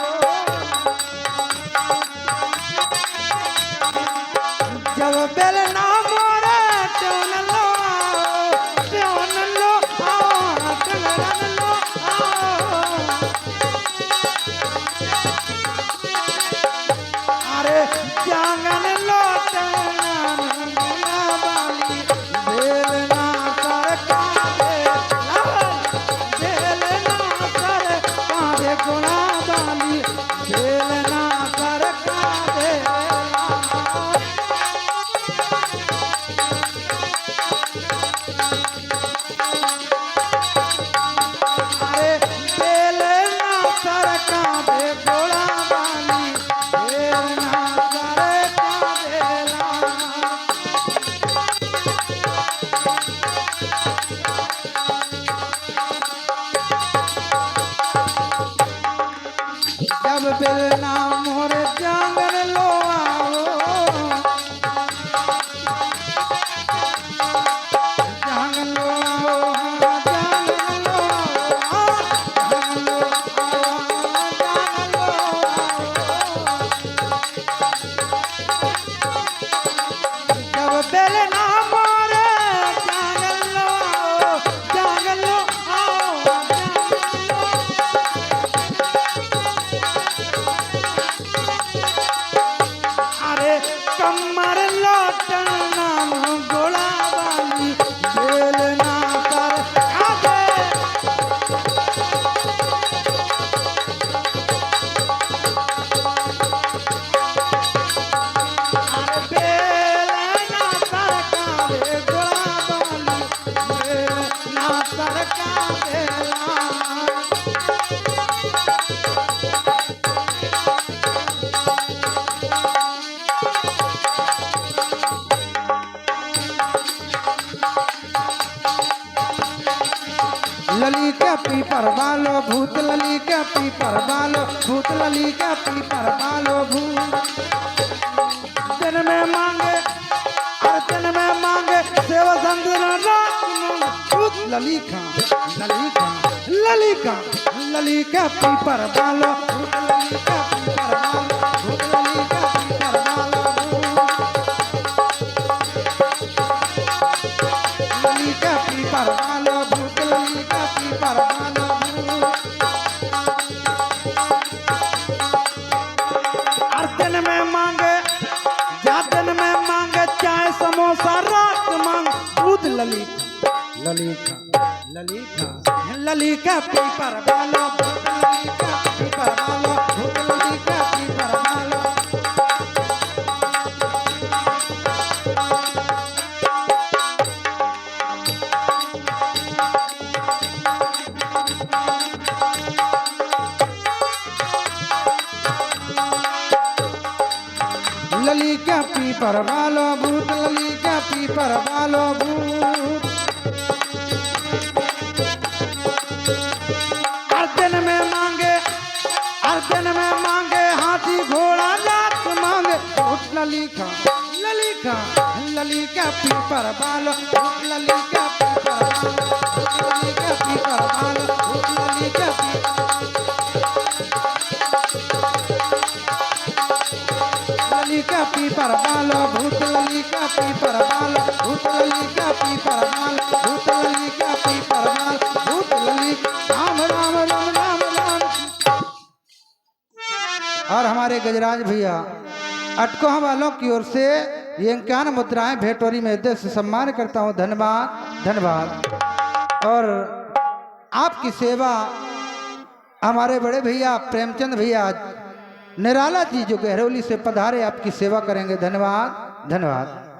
जब बेलना मोरे ट्यूनन लो आओ, ट्यूनन लो आओ, हाँ ट्यूनन लो आओ। अरे जांगन लोटन मंगला बाली, बेलना सर कादे लाल, बेलना सर कादे गुणा बाली, बेलना सर कादे लाल। अरे बेलना सर कादे गोला बाली, बेलना सर कादे लाल। जब बेलना मोरे जांगन लो आओ, जांगन लो आओ, हाँ जांगन लो आओ, जांगन लो आओ, जांगन लो आओ। जब बेलना सरका देला। लली के पीपर वालो भूत, लली के पीपर वालो भूत, लली के पीपर वालो भूत। दिन में मांगे और दिन में मांगे सेवा संतना भूत, लली का लली का लली का लली के पीपर वालो भूत, लली के पीपर वालो भूत, लली के पीपर वालो भूत, लली के पीपर वालो भूत, लली के पीपर वालो भूत। और दिन में मांगे जा दिन में मांगे चाय समोसा रात मांग दूध, लली लली का लली का लली का पीपर वालो भूत, लली का पीपर वालो भूत, लली का पीपर वालो। लली का पीपर वालो भूत, लली का पीपर वालो भूत। हर दिन में मांगे हर दिन में मांगे हाथी घोड़ा लाख मांगे भूत, लली का लली का लली का पीपर वालो भूत, लली का पीपर वालो भूत, लली का पीपर वालो भूत, लली का लली का पीपर वालो भूत, लली का पीपर वालो भूत, लली का पीपर वालो भूत, लली का पीपर वालो भूत, लली राम राम राम राम राम। और हमारे गजराज भैया अटकोहा वालों की ओर से ये 51 मुद्राएं भेंटोरी में हृदय से सम्मान करता हूँ। धन्यवाद धन्यवाद। और आपकी सेवा हमारे बड़े भैया प्रेमचंद भैया निराला जी जो गहरौली से पधारे आपकी सेवा करेंगे। धन्यवाद धन्यवाद।